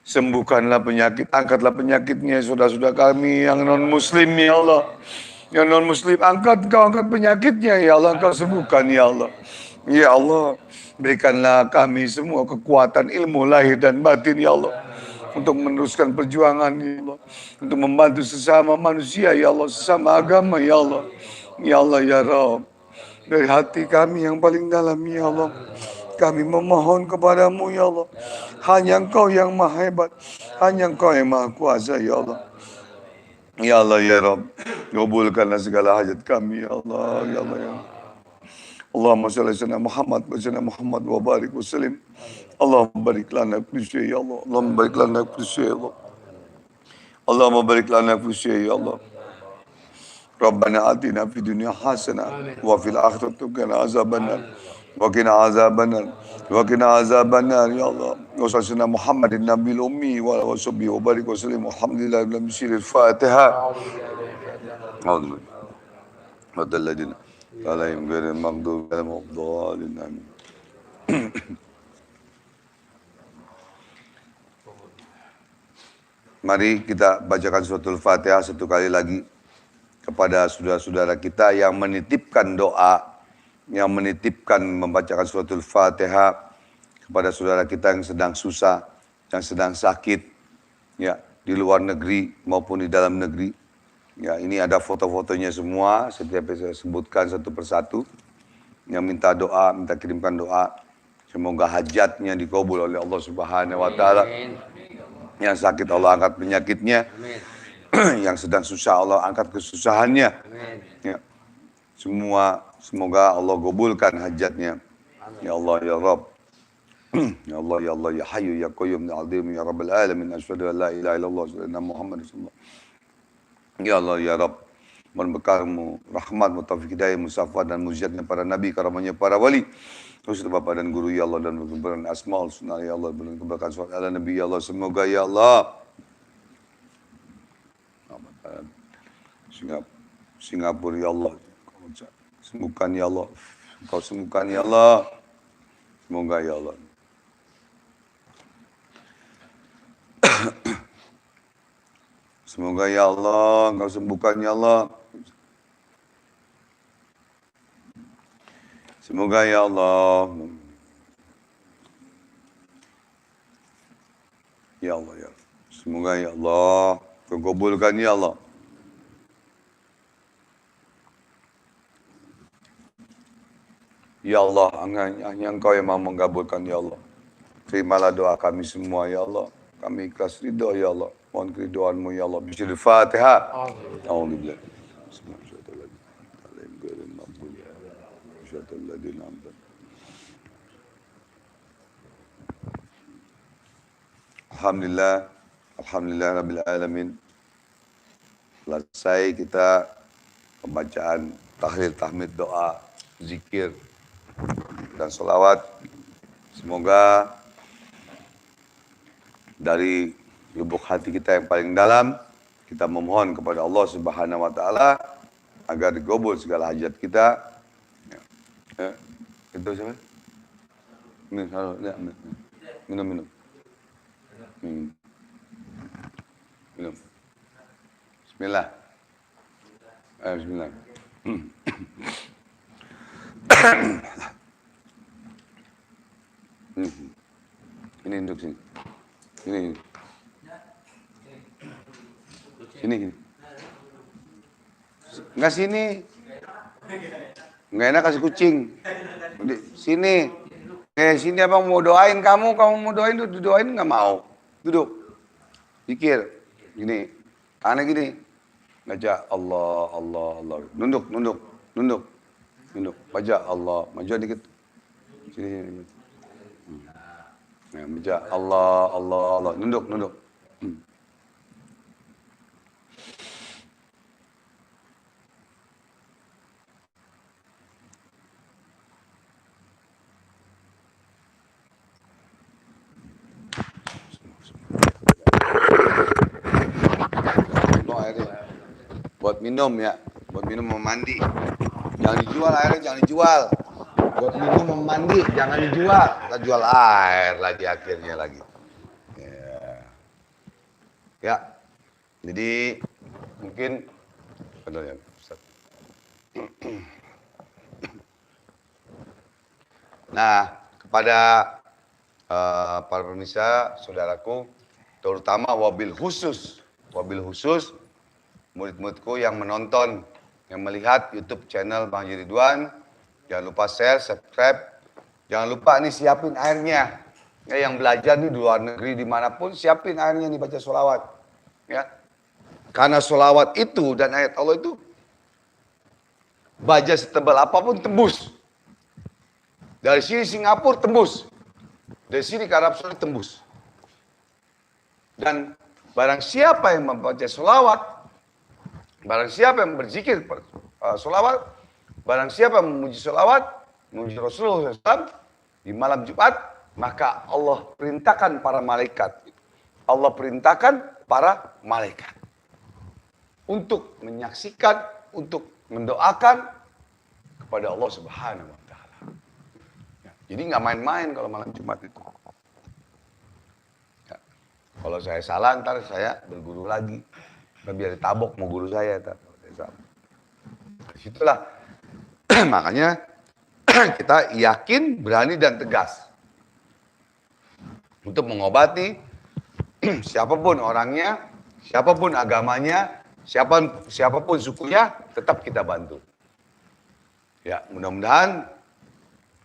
Speaker 1: Sembuhkanlah penyakit, angkatlah penyakitnya saudara-saudara kami yang non-muslim, ya Allah. Yang non-muslim, angkat penyakitnya, ya Allah, Engkau sembuhkan, ya Allah. Ya Allah, berikanlah kami semua kekuatan ilmu lahir dan batin, ya Allah. Untuk meneruskan perjuangan, ya Allah. Untuk membantu sesama manusia, ya Allah, sesama agama, ya Allah. Ya Allah, ya Rabb. Dari hati kami yang paling dalam, ya Allah. Kami memohon kepadamu, ya Allah. Hanya Engkau yang maha hebat. Hanya Engkau yang maha kuasa, ya Allah. Ya Allah, ya Rabb. Kabulkanlah segala hajat kami, ya Allah. Ya Allah, ya Allah. Allahumma salli ala Muhammad wa ala Muhammad wa barik wa sallim. Allahumma barik lana fi syai, ya Allah. Allahumma barik lana fi syai, ya Allah. Allahumma barik lana fi syai, ya Allah. Rabbana atina fid dunya hasanah wa fil akhirati qina azabannar. Wa qina azabannar. Wa qina azabannar, ya Allah. Wa sallallahu Muhammadin nabiyil ummi wa sahbihi wa barik wa sallim. Alhamdulillah bil Fatihah. A'udzu billahi alaihim ghairil maghdubi alaihim waladdallin. Amin. Mari kita bacakan suratul Fatihah satu kali lagi kepada saudara-saudara kita yang menitipkan doa, yang menitipkan membacakan suratul Fatihah kepada saudara kita yang sedang susah, yang sedang sakit, ya, di luar negeri maupun di dalam negeri. Ya, ini ada foto-fotonya semua, setiap saya sebutkan satu persatu. Yang minta doa, minta kirimkan doa. Semoga hajatnya dikabul oleh Allah Subhanahu wa taala. Yang sakit Allah angkat penyakitnya. Yang sedang susah Allah angkat kesusahannya. Ya. Semua semoga Allah kabulkan hajatnya. Ya Allah, ya Rabb. Ya Allah, ya Allah, ya Hayyu, ya Qayyum, ya Azim, ya Rabbal Alamin. Asyhadu an la ilaha illallah wa asyhadu anna Muhammadar Rasulullah. Ya Allah, ya Rabb, mohon berkahmu, rahmatmu, taufik hidayah, musafah dan mujizatnya para nabi, karamanya para wali, khusus Bapak dan Guru, ya Allah, dan berkebenaran asmaul sunnah, ya Allah, dan keberkahan surat ala Nabi, ya Allah, semoga, ya Allah, Singapura, ya Allah, sembuhkan, ya Allah, Kau sembuhkan, ya Allah, semoga, ya Allah. Semoga ya Allah, Engkau sembuhkan ya Allah. Semoga ya Allah. Ya Allah ya. Semoga ya Allah, Kau kabulkan ya Allah. Ya Allah, hanya Engkau yang mau mengabulkan ya Allah. Terimalah doa kami semua ya Allah. Kami ikhlas ridho ya Allah. Mohon keridoanmu ya Allah. Bismillahirrahmanirrahim. Fatihah. Alhamdulillah. Alhamdulillah. Alhamdulillah Rabbil Alamin. Selesai kita pembacaan tahlil, tahmid, doa, zikir, dan sholawat. Semoga dari lubuk hati kita yang paling dalam, kita memohon kepada Allah Subhanahu wa taala agar dikabul segala hajat kita. Ya. Itu siapa? Minum. Bismillah. Bismillah. Ini duduk sini. Sini. Enggak sini. Enggak enak kasih kucing. Sini. Sini abang mau doain kamu mau doain, doain enggak mau. Duduk. Pikir. Gini. Aneh gini. Baca Allah. Nunduk. Baca Allah. Maju dikit. Sini. Baca Allah. Nunduk. Ya. Buat minum ya, buat minum mau mandi. Jangan dijual airnya, jangan dijual. Buat minum mau mandi, jangan dijual. Kita jual air lagi akhirnya lagi. Ya, jadi mungkin benar ya, Ustaz. Nah, kepada para pemirsa, saudaraku, terutama wabil khusus murid-muridku yang menonton, yang melihat YouTube channel Bang Haji Ridwan, jangan lupa share, subscribe, jangan lupa nih siapin airnya. Ya, yang belajar nih di luar negeri dimanapun siapin airnya nih baca sholawat, ya. Karena sholawat itu dan ayat Allah itu baja setebal apapun tembus. Dari sini Singapura tembus, dari sini ke Arab Saudi tembus. Dan barang siapa yang membaca sholawat, barang siapa yang berzikir sholawat, barang siapa yang memuji sholawat, memuji Rasulullah SAW di malam Jumat, maka Allah perintahkan para malaikat. Allah perintahkan para malaikat untuk menyaksikan, untuk mendoakan kepada Allah Subhanahu wa Ta'ala. Ya, jadi nggak main-main kalau malam Jumat itu. Ya, kalau saya salah, ntar saya berguru lagi. Biar ditabok mau guru saya. Disitulah makanya kita yakin, berani dan tegas untuk mengobati siapapun orangnya, siapapun agamanya, siapapun sukunya, tetap kita bantu. Ya, mudah-mudahan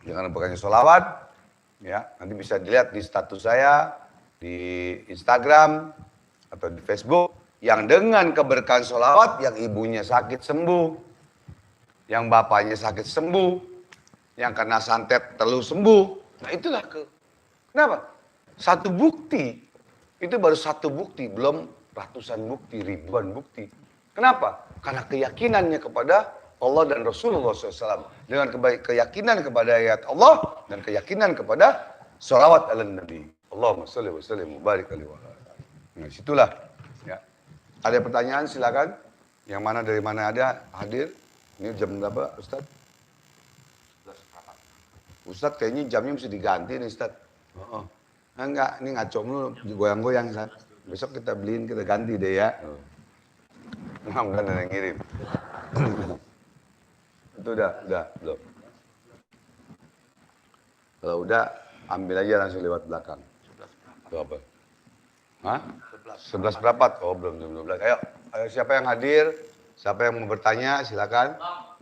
Speaker 1: dengan berkahnya sholawat, ya, nanti bisa dilihat di status saya di Instagram atau di Facebook, yang dengan keberkahan sholawat, yang ibunya sakit sembuh, yang bapaknya sakit sembuh, yang kena santet terus sembuh. Nah itulah kenapa? Satu bukti, itu baru satu bukti, belum ratusan bukti, ribuan bukti. Kenapa? Karena keyakinannya kepada Allah dan Rasulullah SAW. Dengan keyakinan kepada ayat Allah dan keyakinan kepada sholawat ala Nabi. Allahumma sholli wa sallim wa barik alaihi wa sallam. Nah, situlah. Ya. Ada pertanyaan silakan. Yang mana dari mana ada hadir? Ini jam berapa, Ustaz? Ustaz kayaknya jamnya mesti diganti nih, Ustaz. Oh. Enggak, ini ngaco mulu, goyang-goyang, Ustaz. Besok kita beliin, kita ganti deh ya. Bukan ada yang ngirim. Itu udah, belum. Kalau udah, ambil aja langsung lewat belakang. Itu apa? Hah? 11 berapa? Oh, belum 12. Ayo, siapa yang hadir? Siapa yang mau bertanya? Silakan.
Speaker 3: Bang,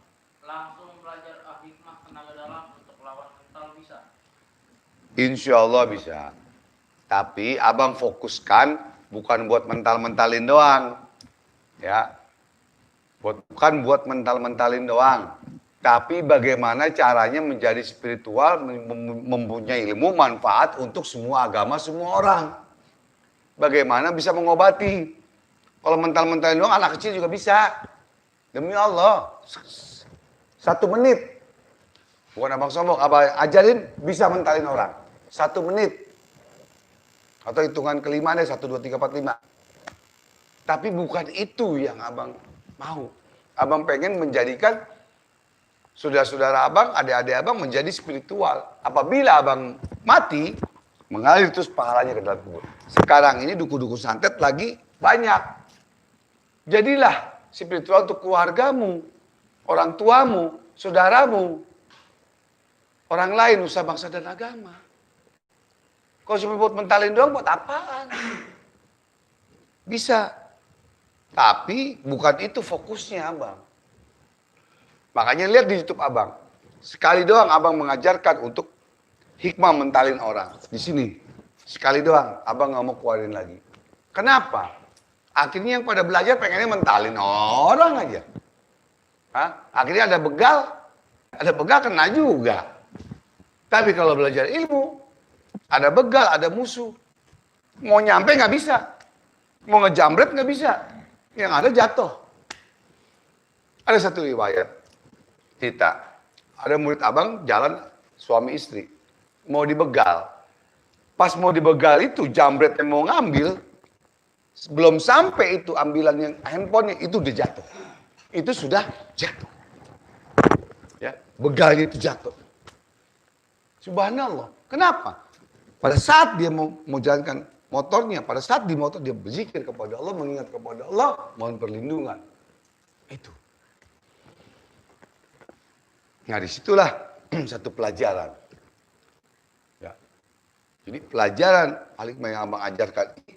Speaker 3: langsung belajar hikmah tenaga dalam untuk lawan mental bisa?
Speaker 1: Insya Allah bisa. Tapi abang fokuskan bukan buat mental-mentalin doang. Ya. Bukan buat mental-mentalin doang. Tapi bagaimana caranya menjadi spiritual, mempunyai ilmu, manfaat untuk semua agama, semua orang. Bagaimana bisa mengobati. Kalau mental-mentalin doang, anak kecil juga bisa. Demi Allah. 1 menit. Bukan abang sombong, abang ajarin bisa mentalin orang. 1 menit. Atau hitungan kelima deh, 1, 2, 3, 4, 5. Tapi bukan itu yang abang mau. Abang pengen menjadikan saudara-saudara abang, adik-adik abang menjadi spiritual. Apabila abang mati, mengalir terus pahalanya ke dalam kubur. Sekarang ini duku-duku santet lagi banyak. Jadilah spiritual untuk keluargamu, orang tuamu, saudaramu, orang lain, usaha bangsa dan agama. Kalau cuma buat mentalin doang, buat apaan? Bisa. Tapi bukan itu fokusnya abang. Makanya lihat di YouTube abang. Sekali doang abang mengajarkan untuk hikmah mentalin orang. Di sini. Sekali doang. Abang nggak mau keluarin lagi. Kenapa? Akhirnya yang pada belajar pengennya mentalin orang aja. Hah? Akhirnya ada begal. Ada begal kena juga. Tapi kalau belajar ilmu, ada begal, ada musuh. Mau nyampe nggak bisa. Mau ngejamret nggak bisa. Yang ada jatuh. Ada satu riwayat. Ada murid abang jalan suami istri. Mau dibegal. Pas mau dibegal itu, jambretnya mau ngambil. Belum sampai itu ambilan yang handphonenya, itu udah jatuh. itu sudah jatuh. Ya, begalnya itu jatuh. Subhanallah. Kenapa? Pada saat dia mau jalankan motornya, pada saat di motor dia berzikir kepada Allah, mengingat kepada Allah, mohon perlindungan. Itu. Nah, disitulah satu pelajaran. Ya. Jadi pelajaran Al-Hikmah yang abang ajarkan ini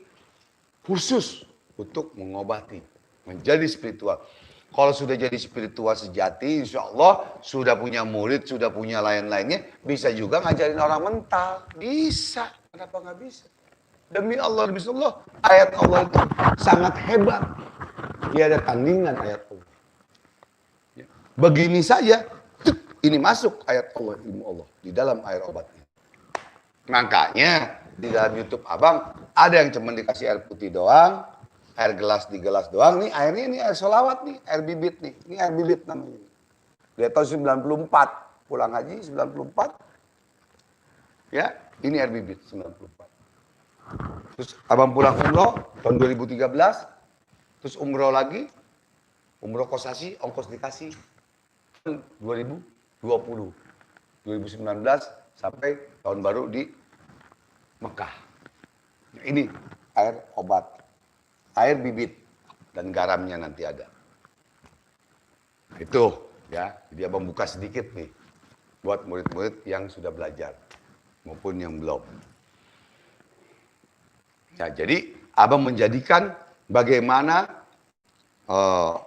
Speaker 1: khusus untuk mengobati, menjadi spiritual. Kalau sudah jadi spiritual sejati, insya Allah sudah punya murid, sudah punya lain-lainnya, bisa juga ngajarin orang mental. Bisa, kenapa nggak bisa? Demi Allah, ayat Allah itu sangat hebat. Dia ada tandingan ayat Allah. Ya. Begini saja, ini masuk ayat Allah, ilmu Allah di dalam air obat ini. Makanya di dalam YouTube abang ada yang cuma dikasih air putih doang, air gelas di gelas doang. Nih airnya ini air solawat nih, air bibit nih. Ini air bibit namanya. Dia tahun 94, pulang haji 94. Ya, ini air bibit 94. Terus abang pulang umroh tahun 2013, terus umroh lagi, umroh kosasi, ongkos dikasih 2020, 2019 sampai tahun baru di Mekah. Ini air obat, air bibit dan garamnya nanti ada. Itu ya, jadi abang buka sedikit nih buat murid-murid yang sudah belajar maupun yang belum. Ya, jadi abang menjadikan bagaimana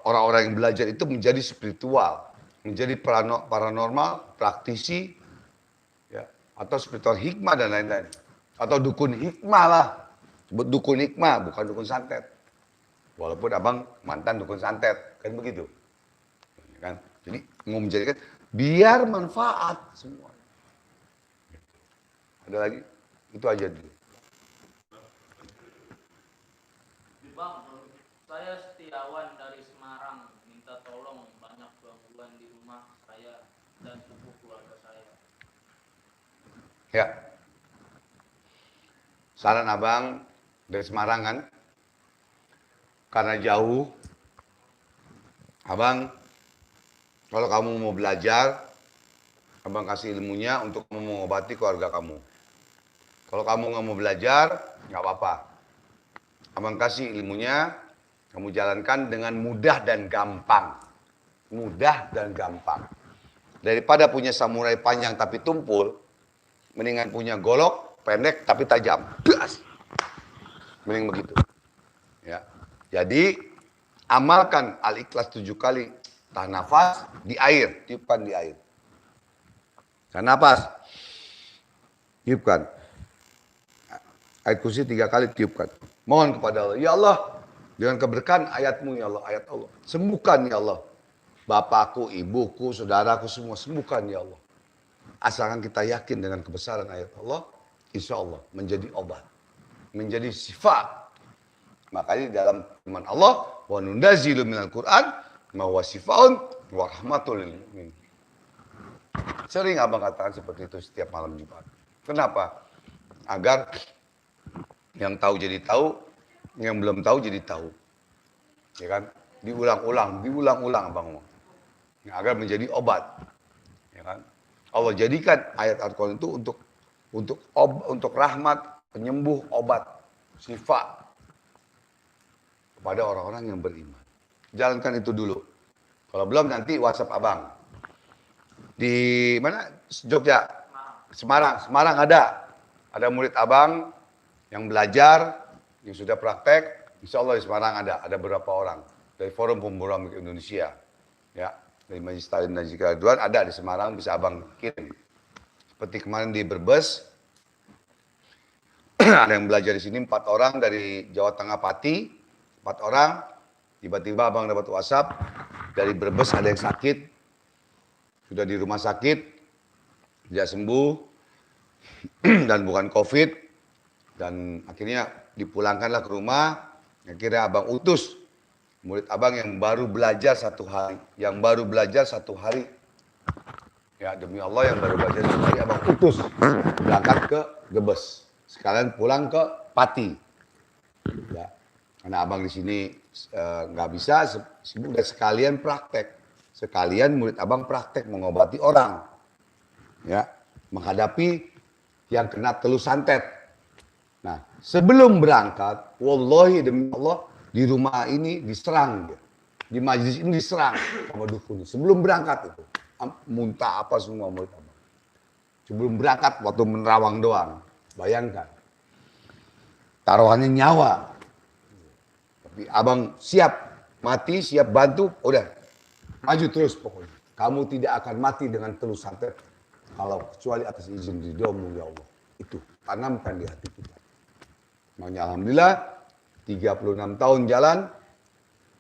Speaker 1: orang-orang yang belajar itu menjadi spiritual, menjadi paranormal, praktisi, ya, atau spiritual hikmah dan lain-lain. Atau dukun hikmah lah. Sebut dukun hikmah, bukan dukun santet. Walaupun abang mantan dukun santet, kan begitu. Ya kan? Jadi mau menjadikan biar manfaat semua. Ada lagi? Itu aja dulu.
Speaker 3: Bang, saya Setiawan dari Semarang, minta tolong banyak gangguan di rumah saya dan tubuh keluarga saya.
Speaker 1: Ya. Saran abang dari Semarang kan? Karena jauh, abang kalau kamu mau belajar, abang kasih ilmunya untuk mengobati keluarga kamu. Kalau kamu nggak mau belajar, nggak apa-apa. Abang kasih ilmunya, kamu jalankan dengan mudah dan gampang. Mudah dan gampang. Daripada punya samurai panjang tapi tumpul, mendingan punya golok pendek tapi tajam. Das. Mending begitu. Ya. Jadi, amalkan Al-Ikhlas 7 kali. Tahan nafas di air, tiupkan di air. Tahan nafas. Tiupkan. Ayat kursi 3 kali tiupkan. Mohon kepada Allah, ya Allah, dengan keberkahan ayatmu ya Allah, ayat Allah. Sembuhkan ya Allah. Bapakku, ibuku, saudaraku semua sembuhkan ya Allah. Asalkan kita yakin dengan kebesaran ayat Allah, insya Allah menjadi obat. Menjadi sifat. Makanya di dalam firman Allah, wa nunazzilu minal Qur'an ma huwa shifaa'un wa rahmatul lil mu'minin. Sering abang katakan seperti itu setiap malam Jumat. Kenapa? Agar yang tahu jadi tahu, yang belum tahu jadi tahu. Ya kan? Diulang-ulang abang ngomong. Ya, agar menjadi obat. Ya kan? Allah jadikan ayat Al-Quran itu untuk rahmat, penyembuh, obat, sifat kepada orang-orang yang beriman. Jalankan itu dulu. Kalau belum nanti WhatsApp abang. Di mana? Jogja. Semarang ada. Ada murid abang yang belajar, yang sudah praktek, insya Allah di Semarang ada beberapa orang dari Forum Pemurah Indonesia, ya, dari Majelis Ta'lim dan Zikir Ridwan ada di Semarang, bisa abang kirim. Seperti kemarin di Brebes, ada yang belajar di sini 4 orang dari Jawa Tengah Pati, 4 orang, tiba-tiba abang dapat WhatsApp dari Brebes ada yang sakit, sudah di rumah sakit, tidak sembuh dan bukan COVID. Dan akhirnya dipulangkanlah ke rumah. Akhirnya abang utus murid abang yang baru belajar 1 hari. Yang baru belajar 1 hari. Ya demi Allah yang baru belajar 1 hari abang utus. Berangkat ke Brebes. Sekalian pulang ke Pati. Ya. Karena abang di sini nggak bisa sibuk dan sekalian praktek. Sekalian murid abang praktek mengobati orang. Ya, menghadapi yang kena teluh santet. Nah, sebelum berangkat, wallahi demi Allah, di rumah ini diserang dia. Di majelis ini diserang sama dukun. Sebelum berangkat itu, muntah apa semua murid abang. Sebelum berangkat waktu menerawang doang. Bayangkan. Taruhannya nyawa. Tapi abang siap mati, siap bantu, udah. Maju terus pokoknya. Kamu tidak akan mati dengan teluh santet. Kalau kecuali atas izin ridhomu ya Allah. Itu tanamkan di hati kita. Makanya alhamdulillah 36 tahun jalan.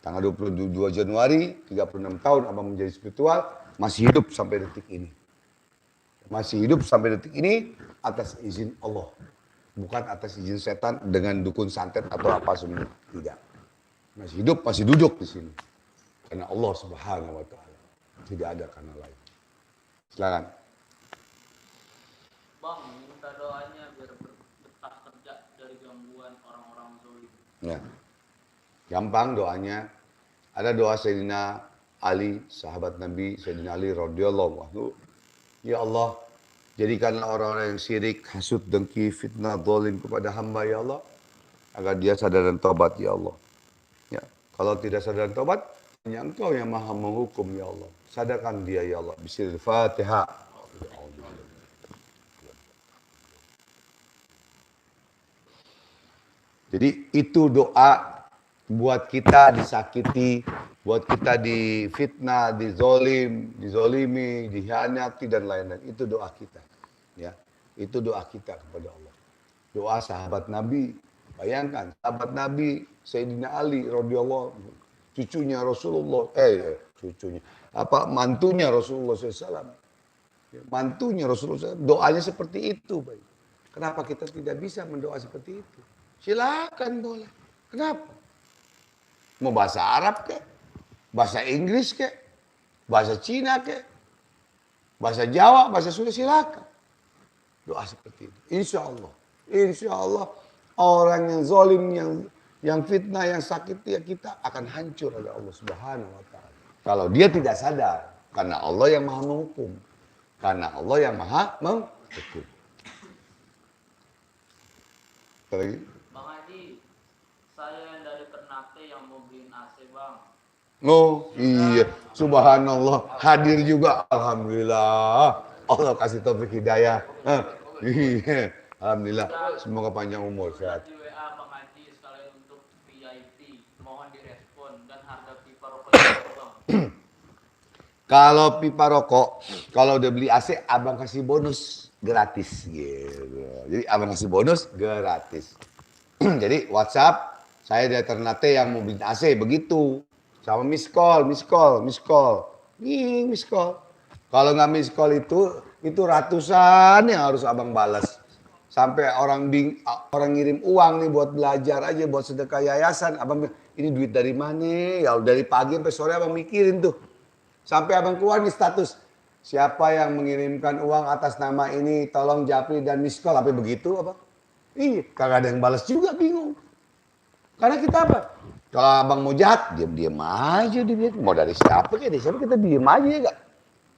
Speaker 1: Tanggal 22 Januari, 36 tahun abang menjadi spiritual. Masih hidup sampai detik ini. Masih hidup sampai detik ini atas izin Allah. Bukan atas izin setan dengan dukun santet atau apa semua. Tidak. Masih hidup, masih duduk di sini. Karena Allah Subhanahu wa Ta'ala. Tidak ada karena lain. Silakan.
Speaker 3: Bang, minta doanya biar betah kerja dari gangguan orang-orang zalim.
Speaker 1: Ya. Gampang doanya. Ada doa Sayyidina Ali, sahabat Nabi Sayyidina Ali radhiyallahu anhu. Ya Allah, jadikanlah orang-orang yang syirik, hasud, dengki, fitnah, zalim kepada hamba ya Allah. Agar dia sadar dan tobat ya Allah. Ya. Kalau tidak sadar dan tobat, hanya Engkau yang maha menghukum ya Allah. Sadarkan dia ya Allah. Bismillahirrahmanirrahim. Jadi itu doa buat kita disakiti, buat kita difitnah, dizolimi, dihianati dan lain-lain. Itu doa kita. Ya, itu doa kita kepada Allah. Doa sahabat Nabi. Bayangkan, sahabat Nabi Sayyidina Ali radhiyallahu anhu, cucunya Rasulullah, mantunya Rasulullah SAW. Mantunya Rasulullah SAW, doanya seperti itu. Baik. Kenapa kita tidak bisa mendoa seperti itu? Silakan boleh. Kenapa? Mau bahasa Arab kek, bahasa Inggris kek, bahasa Cina kek, bahasa Jawa, bahasa Sunda, silakan. Doa seperti itu. Insya Allah orang yang zalim, yang fitnah, yang sakit ya kita akan hancur oleh Allah Subhanahu wa Ta'ala. Kalau dia tidak sadar, karena Allah yang maha menghukum. Karena Allah yang maha menghukum. Lagi?
Speaker 3: Bang Haji, saya yang dari Ternate yang mau beliin AC bang.
Speaker 1: Oh iya, subhanallah, hadir juga, alhamdulillah. Allah kasih taufik hidayah. Iya, alhamdulillah. Semoga panjang umur, sehat.
Speaker 3: Di WA Bang Haji sekalian untuk VIP, mohon direspon dan harga pipa rokoknya bang.
Speaker 1: Kalau pipa rokok, kalau udah beli AC, abang kasih bonus gratis gitu. Jadi abang kasih bonus gratis. Jadi WhatsApp, saya dari Ternate yang mau beli AC begitu. Sama miss call. Kalau nggak miss call itu ratusan yang harus abang balas. Sampai orang ngirim uang nih buat belajar aja, buat sedekah yayasan. Abang bilang, ini duit dari mana? Ya dari pagi sampai sore abang mikirin tuh. Sampai abang keluar nih status. Siapa yang mengirimkan uang atas nama ini, tolong japri dan miss call. Sampai begitu apa? Iya, kagak ada yang balas juga, bingung. Karena kita apa? Kalau abang mau jahat, diam-diam aja dia. Mau dari siapa kita diam aja ya gak?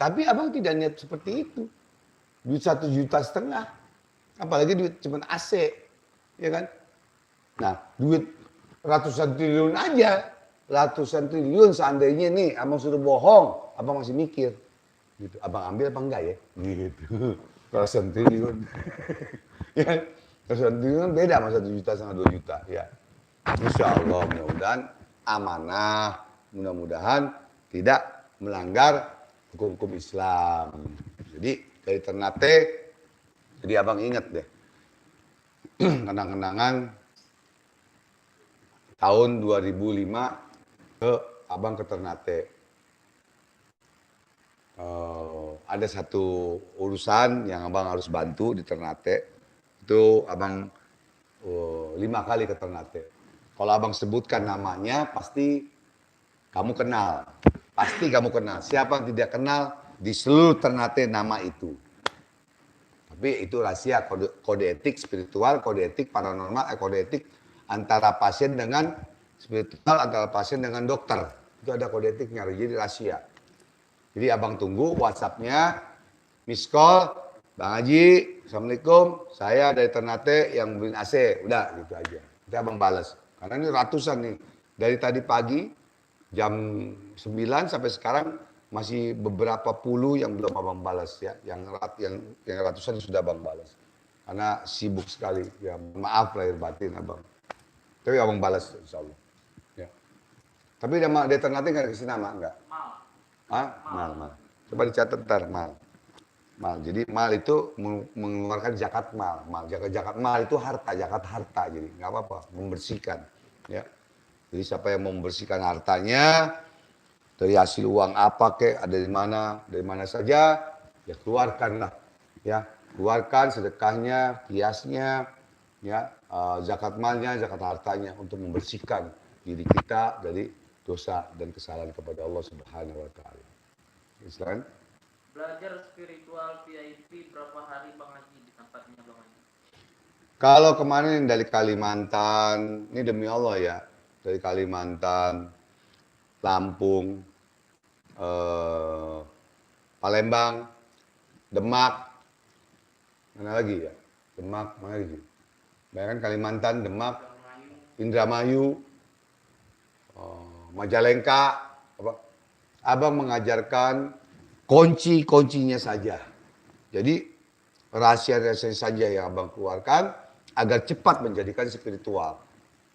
Speaker 1: Tapi abang tidak niat seperti itu. Duit 1,5 juta. Apalagi duit cuma AC. Ya kan? Nah, duit ratusan triliun aja. Ratusan triliun seandainya nih abang sudah bohong. Abang masih mikir. Gitu. Abang ambil apa enggak ya? Gitu. Ratusan triliun. Ya kan? Ratusan triliun beda sama 1 juta sama 2 juta. Ya. Insya Allah mudah-mudahan amanah, mudah-mudahan tidak melanggar hukum-hukum Islam. Jadi dari Ternate, jadi abang ingat deh, kenang-kenangan tahun 2005 abang ke Ternate. Ada satu urusan yang abang harus bantu di Ternate, itu abang 5 kali ke Ternate. Kalau abang sebutkan namanya, pasti kamu kenal. Pasti kamu kenal. Siapa yang tidak kenal di seluruh Ternate nama itu. Tapi itu rahasia kode etik spiritual, kode etik paranormal, kode etik antara pasien dengan spiritual antara pasien dengan dokter. Itu ada kode etiknya, jadi rahasia. Jadi abang tunggu WhatsApp-nya, miss call, Bang Haji, Assalamualaikum, saya dari Ternate yang beliin AC, udah gitu aja. Nanti abang balas. Karena ini ratusan nih, dari tadi pagi jam 9 sampai sekarang masih beberapa puluh yang belum abang balas ya, yang ratusan sudah abang balas. Karena sibuk sekali, ya maaf lahir batin abang. Tapi abang balas insya Allah. Ya. Tapi dia Ternate nggak kasih nama enggak?
Speaker 3: Mal.
Speaker 1: Hah? Mal. Coba dicatat ntar, mal. Mal. Jadi mal itu mengeluarkan zakat mal. Zakat mal itu harta, zakat harta. Jadi nggak apa-apa, membersihkan. Ya. Jadi siapa yang membersihkan hartanya, dari hasil uang apa kek, ada dari mana saja, ya keluarkanlah. Ya, keluarkan sedekahnya, kiasnya, ya, zakat malnya, zakat hartanya untuk membersihkan diri kita dari dosa dan kesalahan kepada Allah Subhanahu wa taala. Islam.
Speaker 3: Belajar spiritual VIP berapa hari Bang Haji di tempatnya Bang Haji?
Speaker 1: Kalau kemarin dari Kalimantan, ini demi Allah ya, dari Kalimantan, Lampung, Palembang, Demak, mana lagi ya? Demak, mana lagi? Bayangkan Kalimantan, Demak, Indramayu, Majalengka, apa? Abang mengajarkan kunci-kuncinya saja. Jadi rahasia-rahasia saja yang abang keluarkan agar cepat menjadikan spiritual.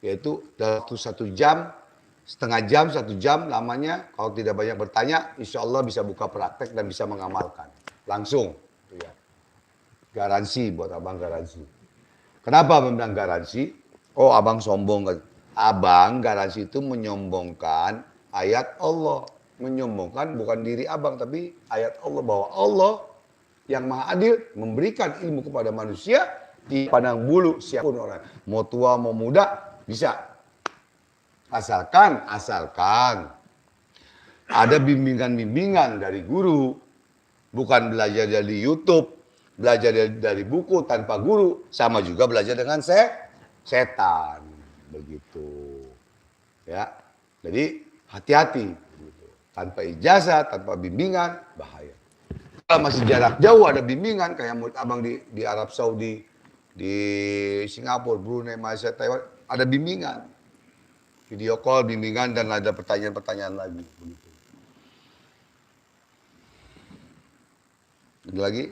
Speaker 1: Yaitu dalam waktu 1 jam, setengah jam, 1 jam lamanya. Kalau tidak banyak bertanya, insya Allah bisa buka praktek dan bisa mengamalkan. Langsung. Ya. Garansi buat abang, garansi. Kenapa abang bilang garansi? Oh abang sombong. Abang garansi itu menyombongkan ayat Allah. Menyombongkan bukan diri abang, tapi ayat Allah. Bahwa Allah yang maha adil memberikan ilmu kepada manusia di pandang bulu siapapun orang. Mau tua, mau muda, bisa. Asalkan ada bimbingan-bimbingan dari guru. Bukan belajar dari YouTube, belajar dari buku tanpa guru. Sama juga belajar dengan setan. Begitu. Ya. Jadi hati-hati. Tanpa ijazah, tanpa bimbingan, bahaya. Kalau masih jarak jauh ada bimbingan, kayak murid abang di Arab Saudi, di Singapura, Brunei, Malaysia, Taiwan, ada bimbingan. Video call, bimbingan, dan ada pertanyaan-pertanyaan lagi. Begitu. Ada lagi?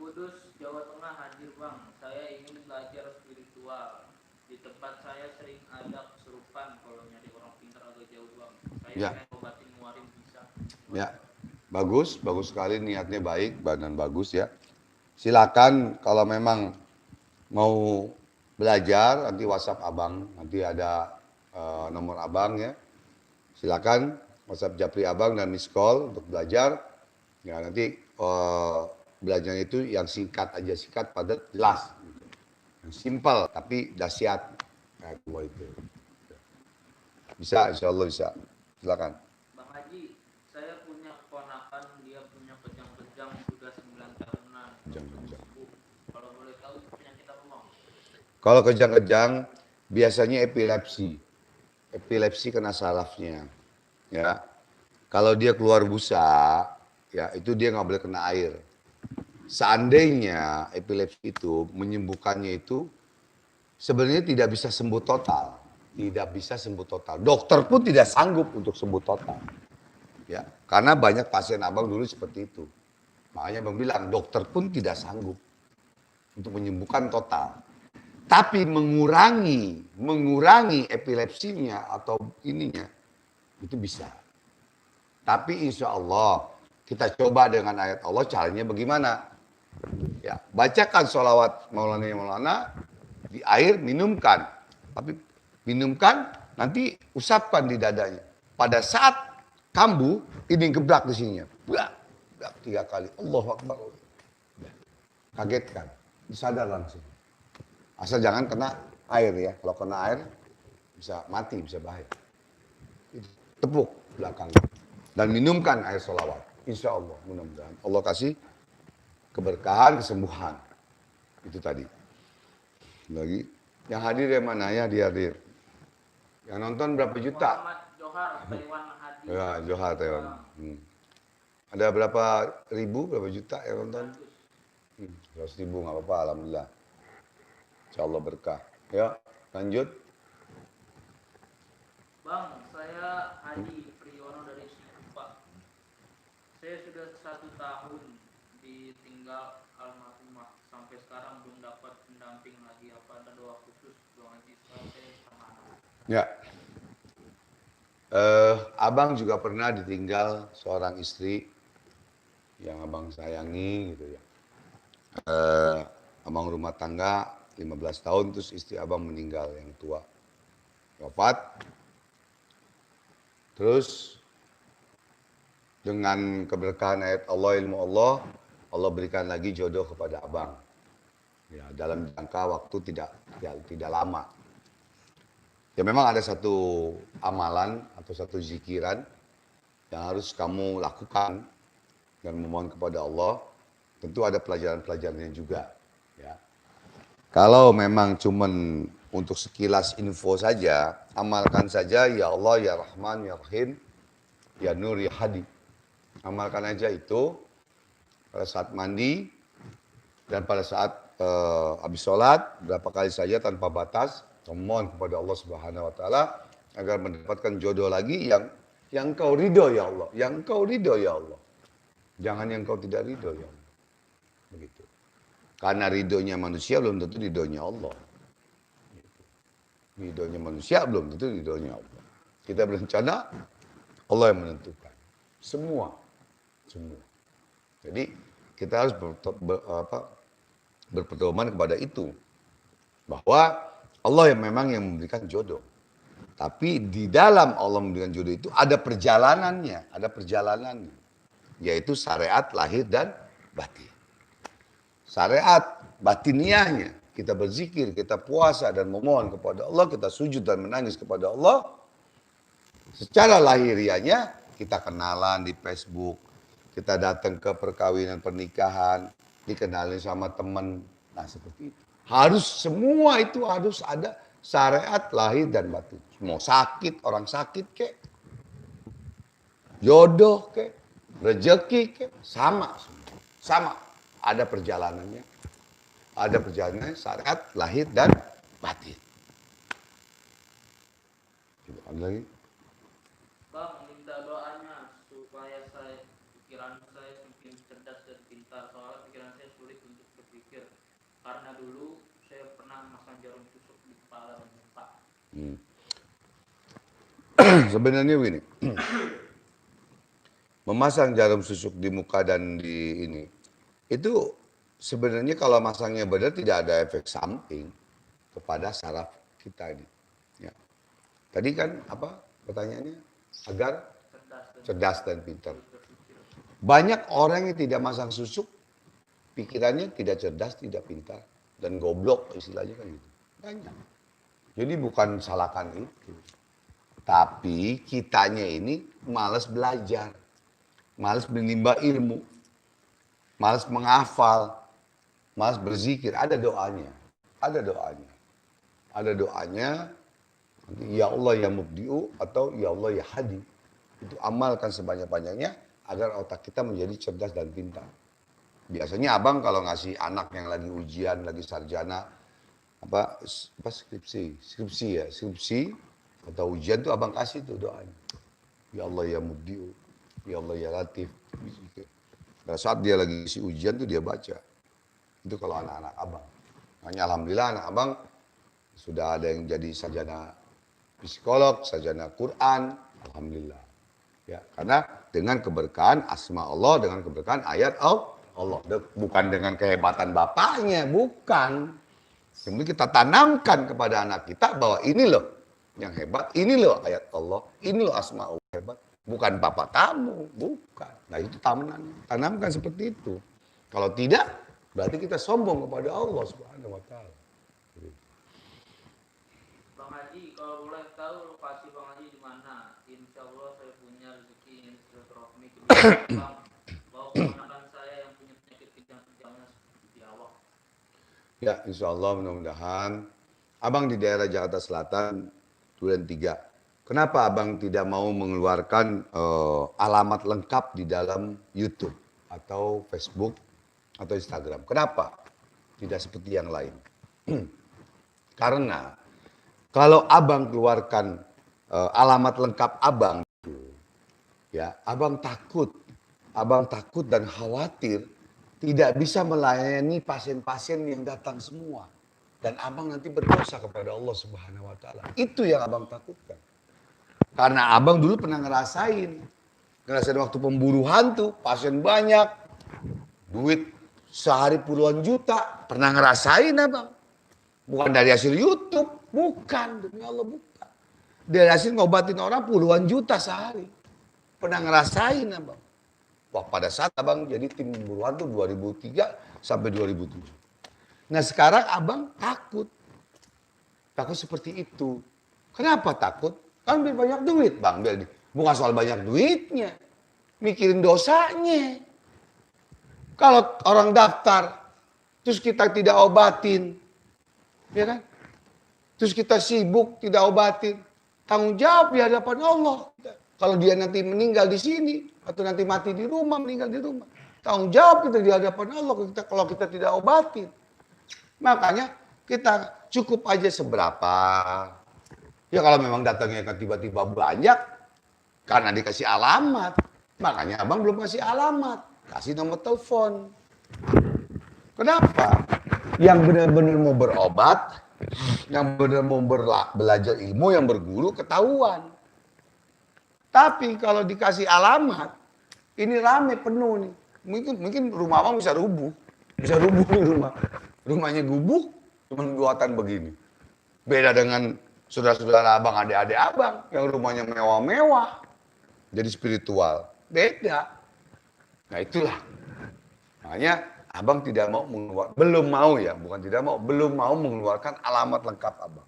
Speaker 3: Kudus, Jawa Tengah hadir Bang. Saya ingin belajar spiritual. Di tempat saya sering ada kesurupan kalau nyari orang pintar agak jauh Bang. Saya
Speaker 1: Ya.
Speaker 3: pengen obatin muarin bisa.
Speaker 1: Ya, bagus sekali, niatnya baik dan bagus ya. Silakan kalau memang mau belajar, nanti WhatsApp abang, nanti ada nomor abang ya. Silakan WhatsApp Japri abang dan miss call untuk belajar. Ya nanti belajarnya itu yang singkat aja, singkat padat jelas. Yang simpel tapi dahsyat. Nah, itu. Bisa, insya Allah bisa. Silakan.
Speaker 3: Bang Haji, saya punya keponakan, dia punya kejang-kejang sudah 9 tahunan.
Speaker 1: Kejang-kejang.
Speaker 3: Kalau boleh tahu penyakit apa Bang?
Speaker 1: Kalau kejang-kejang biasanya epilepsi. Epilepsi kena sarafnya. Ya. Kalau dia keluar busa, ya itu dia nggak boleh kena air. Seandainya epilepsi itu menyembuhkannya itu sebenarnya tidak bisa sembuh total. Tidak bisa sembuh total. Dokter pun tidak sanggup untuk sembuh total. Ya, karena banyak pasien abang dulu seperti itu. Makanya abang bilang dokter pun tidak sanggup untuk menyembuhkan total. Tapi mengurangi epilepsinya atau ininya itu bisa. Tapi insya Allah kita coba dengan ayat Allah, caranya bagaimana? Ya, bacakan sholawat Maulana di air, minumkan. Tapi minumkan, nanti usapkan di dadanya. Pada saat kambuh, ini gebrak di sininya. Gebrak 3 kali. Allahu Akbar. Kagetkan, sadar langsung. Asal jangan kena air ya. Kalau kena air, bisa mati, bisa bahaya. Tepuk belakang. Dan minumkan air sholawat. Insya Allah, mudah-mudahan Allah kasih keberkahan, kesembuhan. Itu tadi. Lagi, yang hadir yang mana ya, dia hadir. Yang nonton berapa juta?
Speaker 3: Muhammad Johar, Taiwan Hadi.
Speaker 1: Ya, Johar Taiwan. Ada berapa ribu, berapa juta yang nonton? 100 ribu nggak apa-apa, alhamdulillah. Insya Allah berkah. Ya, lanjut.
Speaker 3: Bang, saya Hadi Priyono dari Cikupa. Saya sudah 1 tahun ditinggal almarhumah. Sampai sekarang belum dapat pendamping lagi. Apa ada doa khusus Bang Haji saya sama anak?
Speaker 1: Ya. Abang juga pernah ditinggal seorang istri yang abang sayangi gitu ya. Abang rumah tangga 15 tahun terus istri abang meninggal yang tua. Wafat. Terus dengan keberkahan ayat Allah, ilmu Allah, Allah berikan lagi jodoh kepada abang. Ya, dalam jangka waktu tidak lama. Ya memang ada satu amalan atau satu zikiran yang harus kamu lakukan dan memohon kepada Allah. Tentu ada pelajaran-pelajarannya juga. Ya. Kalau memang cuman untuk sekilas info saja, amalkan saja ya Allah, ya Rahman, ya Rahim, ya Nur, ya Hadi. Amalkan aja itu pada saat mandi dan pada saat habis sholat, berapa kali saja tanpa batas, memohon kepada Allah Subhanahu Wa Taala agar mendapatkan jodoh lagi yang kau ridho ya Allah, yang kau ridho ya Allah. Jangan yang kau tidak ridho ya Allah. Begitu. Karena ridhonya manusia belum tentu ridhonya Allah. Ridhonya manusia belum tentu ridhonya Allah. Kita berencana, Allah yang menentukan. Semua. Jadi kita harus berpedoman kepada itu. Bahwa Allah yang memang yang memberikan jodoh. Tapi di dalam Allah memberikan jodoh itu ada perjalanannya. Yaitu syariat lahir dan batin. Syariat batiniahnya. Kita berzikir, kita puasa dan memohon kepada Allah. Kita sujud dan menangis kepada Allah. Secara lahiriahnya kita kenalan di Facebook. Kita datang ke perkawinan pernikahan. Dikenalin sama teman. Nah seperti itu. Semua itu harus ada syariat lahir dan batin. Mau sakit, orang sakit kek. Jodoh kek. Rezeki kek. Sama. Ada perjalanannya. Ada perjalanan syariat lahir dan batin. Ada lagi?
Speaker 3: Bang, minta doanya supaya pikiran saya semakin cerdas dan pintar. Soalnya pikiran saya sulit untuk berpikir. Karena dulu saya pernah masang jarum tusuk di kepala dan muka.
Speaker 1: Sebenarnya begini. Memasang jarum susuk di muka dan di ini. Itu sebenarnya kalau masangnya benar tidak ada efek samping kepada saraf kita ini. Ya. Tadi kan apa pertanyaannya? Agar cerdas dan pintar. Banyak orang yang tidak masang susuk, pikirannya tidak cerdas, tidak pintar. Dan goblok istilahnya kan gitu. Banyak. Jadi bukan salahkan itu. Tapi kitanya ini malas belajar. Malas menimba ilmu. Malas menghafal. Malas berzikir. Ada doanya. Ya Allah ya mubdi'u atau ya Allah ya hadi. Itu amalkan sebanyak-banyaknya agar otak kita menjadi cerdas dan pintar. Biasanya abang kalau ngasih anak yang lagi ujian, lagi sarjana, skripsi atau ujian tuh abang kasih tuh doanya. Ya Allah ya mubdi'u, ya Allah ya latif. Pada saat dia lagi isi ujian tuh dia baca. Itu kalau anak-anak abang. Makanya alhamdulillah anak abang sudah ada yang jadi sarjana psikolog, sarjana Quran, alhamdulillah. Ya, karena dengan keberkahan asma Allah, dengan keberkahan ayat Allah, bukan dengan kehebatan bapaknya, bukan. Kemudian kita tanamkan kepada anak kita bahwa ini loh yang hebat, ini loh ayat Allah, ini loh asma Allah hebat. Bukan bapak kamu, bukan. Nah itu tanamkan seperti itu. Kalau tidak, berarti kita sombong kepada Allah Subhanahu Wa Taala.
Speaker 3: Bang Haji, kalau boleh tahu lokasi Bang Haji di mana? Insya Allah saya punya rezeki ingin silaturahmi ke Bang. Bawa keponakan saya yang punya penyakit kejang-kejangnya seperti biawak.
Speaker 1: Ya, insya Allah mudah-mudahan. Abang di daerah Jakarta Selatan 2 dan 3. Kenapa abang tidak mau mengeluarkan alamat lengkap di dalam YouTube atau Facebook atau Instagram? Kenapa? Tidak seperti yang lain. Karena kalau abang keluarkan alamat lengkap abang, ya, abang takut dan khawatir tidak bisa melayani pasien-pasien yang datang semua. Dan abang nanti berdosa kepada Allah Subhanahu wa Ta'ala. Itu yang abang takutkan. Karena abang dulu pernah ngerasain waktu pemburu hantu, pasien banyak, duit sehari puluhan juta, pernah ngerasain abang. Bukan dari hasil YouTube, bukan, demi Allah bukan. Dari hasil ngobatin orang puluhan juta sehari. Pernah ngerasain abang. Wah, pada saat abang jadi tim pemburu hantu 2003 sampai 2007. Nah sekarang abang takut. Takut seperti itu. Kenapa takut? Kan biar banyak duit bang. Bukan soal banyak duitnya. Mikirin dosanya. Kalau orang daftar, terus kita tidak obatin. Ya kan? Terus kita sibuk tidak obatin. Tanggung jawab di hadapan Allah. Kalau dia nanti meninggal di sini. Atau nanti mati di rumah, meninggal di rumah. Tanggung jawab kita di hadapan Allah kalau kita tidak obatin. Makanya kita cukup aja seberapa. Ya kalau memang datangnya kan tiba-tiba banyak. Karena dikasih alamat. Makanya abang belum kasih alamat. Kasih nomor telepon. Kenapa? Yang benar-benar mau berobat. Yang benar mau belajar ilmu, yang berguru ketahuan. Tapi kalau dikasih alamat. Ini rame penuh nih. Mungkin rumah abang bisa rubuh. Bisa rubuh nih rumah. Rumahnya gubuk, cuma buatan begini. Beda dengan saudara-saudara abang, adik-adik abang, yang rumahnya mewah-mewah. Jadi spiritual. Beda. Nah itulah. Makanya abang tidak mau belum mau mengeluarkan alamat lengkap abang.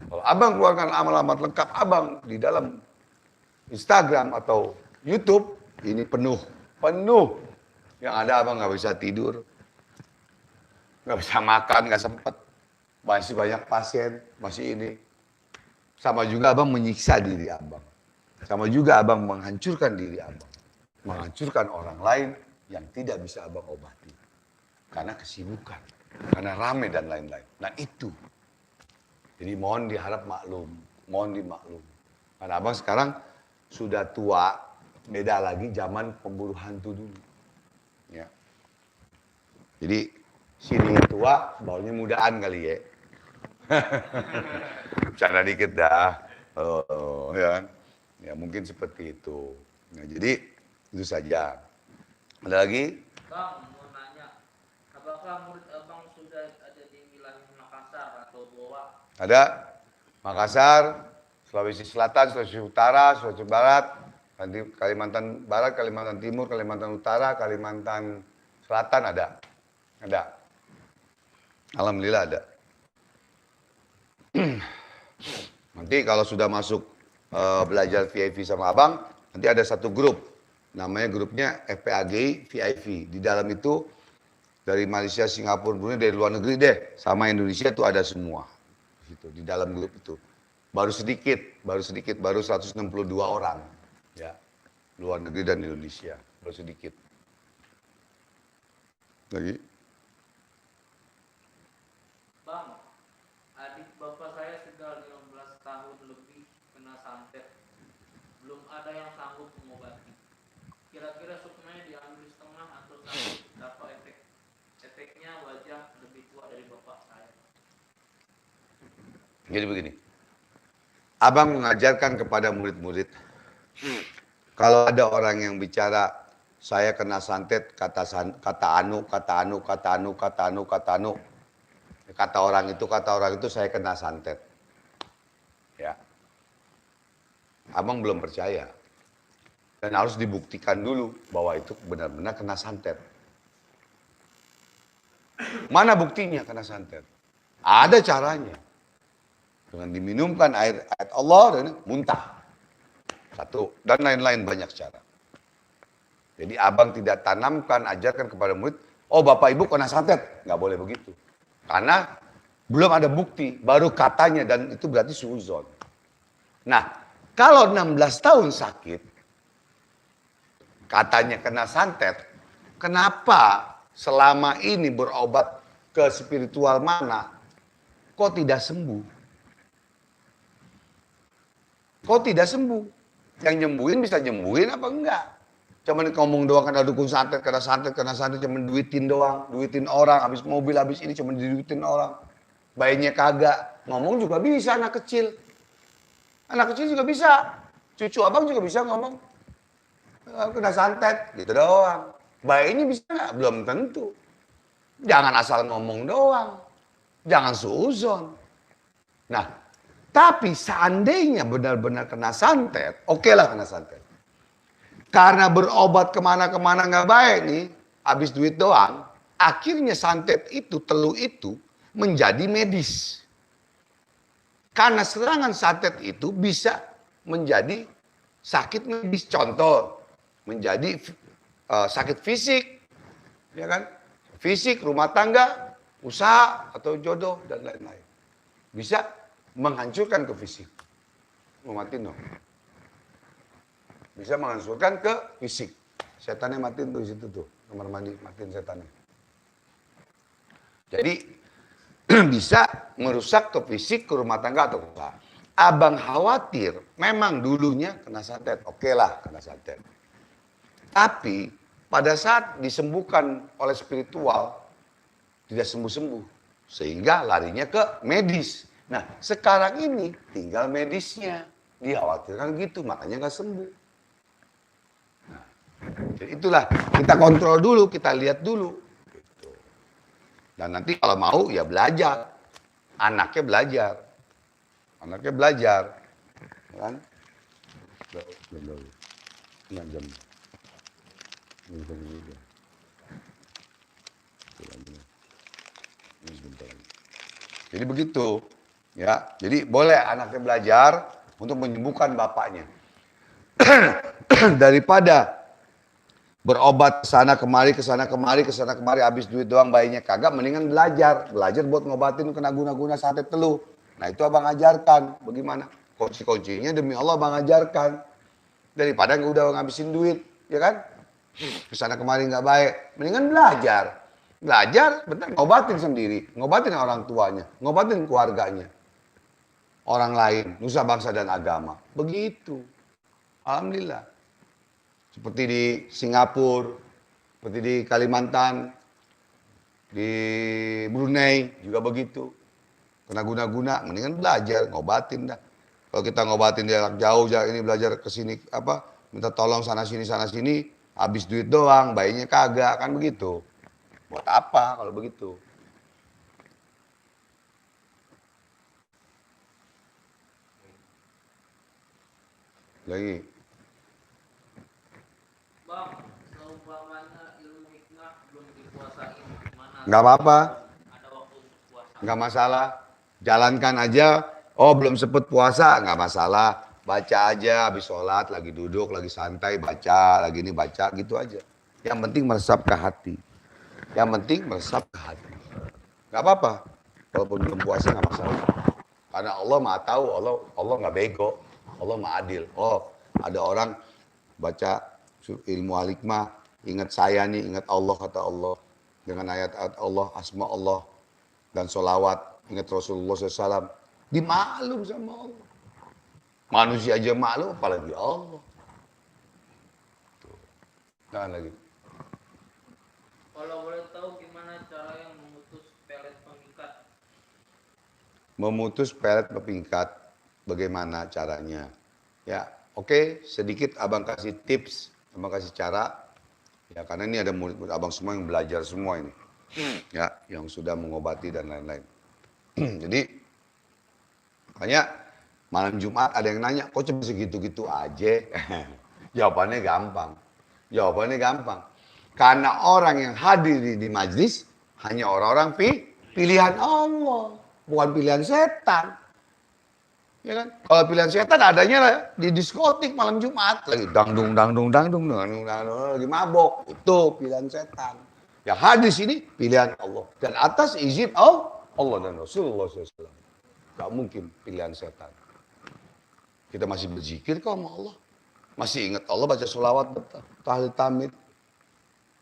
Speaker 1: Kalau abang keluarkan alamat lengkap abang di dalam Instagram atau YouTube, ini penuh. Yang ada abang nggak bisa tidur. Nggak bisa makan, nggak sempet. Masih banyak pasien, masih ini. Sama juga abang menyiksa diri abang. Sama juga abang menghancurkan diri abang. Menghancurkan orang lain yang tidak bisa abang obati. Karena kesibukan, karena rame dan lain-lain. Nah itu. Jadi mohon diharap maklum, mohon dimaklum. Karena abang sekarang sudah tua, beda lagi zaman pemburu hantu dulu. Ya. Jadi sini tua, baunya mudaan kali ya. Bercanda dikit dah. Ya kan? Ya mungkin seperti itu. Nah, jadi itu saja. Ada lagi?
Speaker 3: Bang, mau nanya, apakah murid abang sudah ada di wilayah Makassar atau Goa?
Speaker 1: Ada. Makassar, Sulawesi Selatan, Sulawesi Utara, Sulawesi Barat, nanti Kalimantan Barat, Kalimantan Timur, Kalimantan Utara, Kalimantan Selatan ada. Ada. Alhamdulillah ada. Nanti kalau sudah masuk belajar VIP sama abang, nanti ada satu grup. Namanya grupnya FPAG VIP. Di dalam itu dari Malaysia, Singapura, Brunei, dari luar negeri deh. Sama Indonesia itu ada semua. Di dalam grup itu. Baru 162 orang. Ya, luar negeri dan Indonesia. Baru sedikit. Lagi?
Speaker 3: Bang, adik bapak saya sudah 15 tahun lebih kena santet. Belum ada yang sanggup mengobati. Kira-kira sukmanya diambil setengah atau sanggup dapat efeknya wajah lebih tua dari bapak saya.
Speaker 1: Jadi begini. Abang mengajarkan kepada murid-murid. Kalau ada orang yang bicara, saya kena santet, kata anu. Kata orang itu saya kena santet. Ya. Abang belum percaya. Dan harus dibuktikan dulu bahwa itu benar-benar kena santet. Mana buktinya kena santet? Ada caranya. Dengan diminumkan air Allah dan muntah. Satu. Dan lain-lain banyak cara. Jadi abang tidak tanamkan, ajarkan kepada murid, oh bapak ibu kena santet. Nggak boleh begitu. Karena belum ada bukti, baru katanya, dan itu berarti suuzon. Nah, kalau 16 tahun sakit, katanya kena santet, kenapa selama ini berobat ke spiritual mana, kok tidak sembuh? Kok tidak sembuh? Yang nyembuhin bisa nyembuhin apa enggak? Cuman ngomong doang kena dukun santet, kena santet, cuman duitin doang. Duitin orang, habis mobil, habis ini cuman diduitin orang. Bayinya kagak. Ngomong juga bisa anak kecil. Anak kecil juga bisa. Cucu abang juga bisa ngomong. Kena santet, gitu doang. Bayinya bisa nggak? Belum tentu. Jangan asal ngomong doang. Jangan suuzon. Nah, tapi seandainya benar-benar kena santet, oke lah kena santet. Karena berobat kemana-kemana nggak baik nih, habis duit doang, akhirnya santet itu, telu itu menjadi medis. Karena serangan santet itu bisa menjadi sakit medis. Contoh, menjadi sakit fisik, ya kan? Fisik, rumah tangga, usaha atau jodoh dan lain-lain. Bisa menghancurkan ke fisik. Matiin dong. Bisa menghancurkan ke fisik. Setannya matiin tuh di situ tuh, kamar mandi matiin setannya. Jadi bisa merusak ke fisik, ke rumah tangga atau usaha. Abang khawatir, memang dulunya kena santet, oke lah kena santet. Tapi pada saat disembuhkan oleh spiritual, tidak sembuh-sembuh. Sehingga larinya ke medis. Nah sekarang ini tinggal medisnya. Dikhawatirkan gitu, makanya nggak sembuh. Nah, jadi itulah, kita kontrol dulu, kita lihat dulu. Gitu. Dan nanti kalau mau ya belajar. Anaknya belajar. Anaknya belajar. Kan? Jam. Jadi begitu, ya. Jadi boleh anaknya belajar untuk menyembuhkan bapaknya. Daripada berobat kesana kemari, habis duit doang bayinya kagak, mendingan belajar buat ngobatin kena guna-guna santet telu. Nah itu abang ajarkan, bagaimana? Kunci-kuncinya demi Allah abang ajarkan. Daripada udah ngabisin duit, ya kan? Kesana kemari nggak baik, mendingan belajar. Belajar, bentar ngobatin sendiri, ngobatin orang tuanya, ngobatin keluarganya. Orang lain, nusa bangsa dan agama. Begitu. Alhamdulillah. Seperti di Singapura, seperti di Kalimantan, di Brunei juga begitu. Kena guna-guna, mendingan belajar, ngobatin dah. Kalau kita ngobatin jarak jauh, jarak ini belajar ke sini, minta tolong sana sini, habis duit doang, bayinya kagak, kan begitu. Buat apa kalau begitu? Lagi.
Speaker 3: Bang, seumpamanya ilmu hikmah belum dikuasain, gimana?
Speaker 1: Nggak apa-apa.
Speaker 3: Ada waktu untuk puasa.
Speaker 1: Nggak masalah. Jalankan aja. Oh belum sempet puasa, nggak masalah. Baca aja, habis sholat, lagi duduk, lagi santai, baca, lagi ini baca, gitu aja. Yang penting meresap ke hati. Yang penting meresap ke hati. Nggak apa-apa. Walaupun belum puasa nggak masalah. Karena Allah maha tahu, Allah nggak bego. Allah maha adil. Oh ada orang baca ilmu al-hikmah, ingat saya nih, ingat Allah, kata Allah. Dengan ayat-ayat Allah, asma Allah, dan sholawat, ingat Rasulullah SAW. Dimaklum sama Allah. Manusia aja maklum, apalagi Allah. Tuh. Jangan lagi.
Speaker 3: Kalau boleh tahu gimana cara yang memutus pelet pengikat?
Speaker 1: Memutus pelet berpingkat, bagaimana caranya? Ya, oke, sedikit abang kasih tips, abang kasih cara. Ya, karena ini ada murid-murid abang semua yang belajar semua ini. Ya, yang sudah mengobati dan lain-lain. Jadi, makanya malam Jumat ada yang nanya, kok cuma segitu-gitu aja? Jawabannya gampang. Jawabannya gampang. Karena orang yang hadir di majlis hanya orang-orang pilihan Allah, bukan pilihan setan. Ya kan? Kalau pilihan setan adanya lah di diskotik malam Jumat, lagi dangdung, lagi mabok. Itu pilihan setan. Yang hadir sini pilihan Allah dan atas izin Allah dan Rasulullah SAW. Gak mungkin pilihan setan. Kita masih berzikir kok sama Allah. Masih ingat Allah, baca sholawat, tahlil tamid,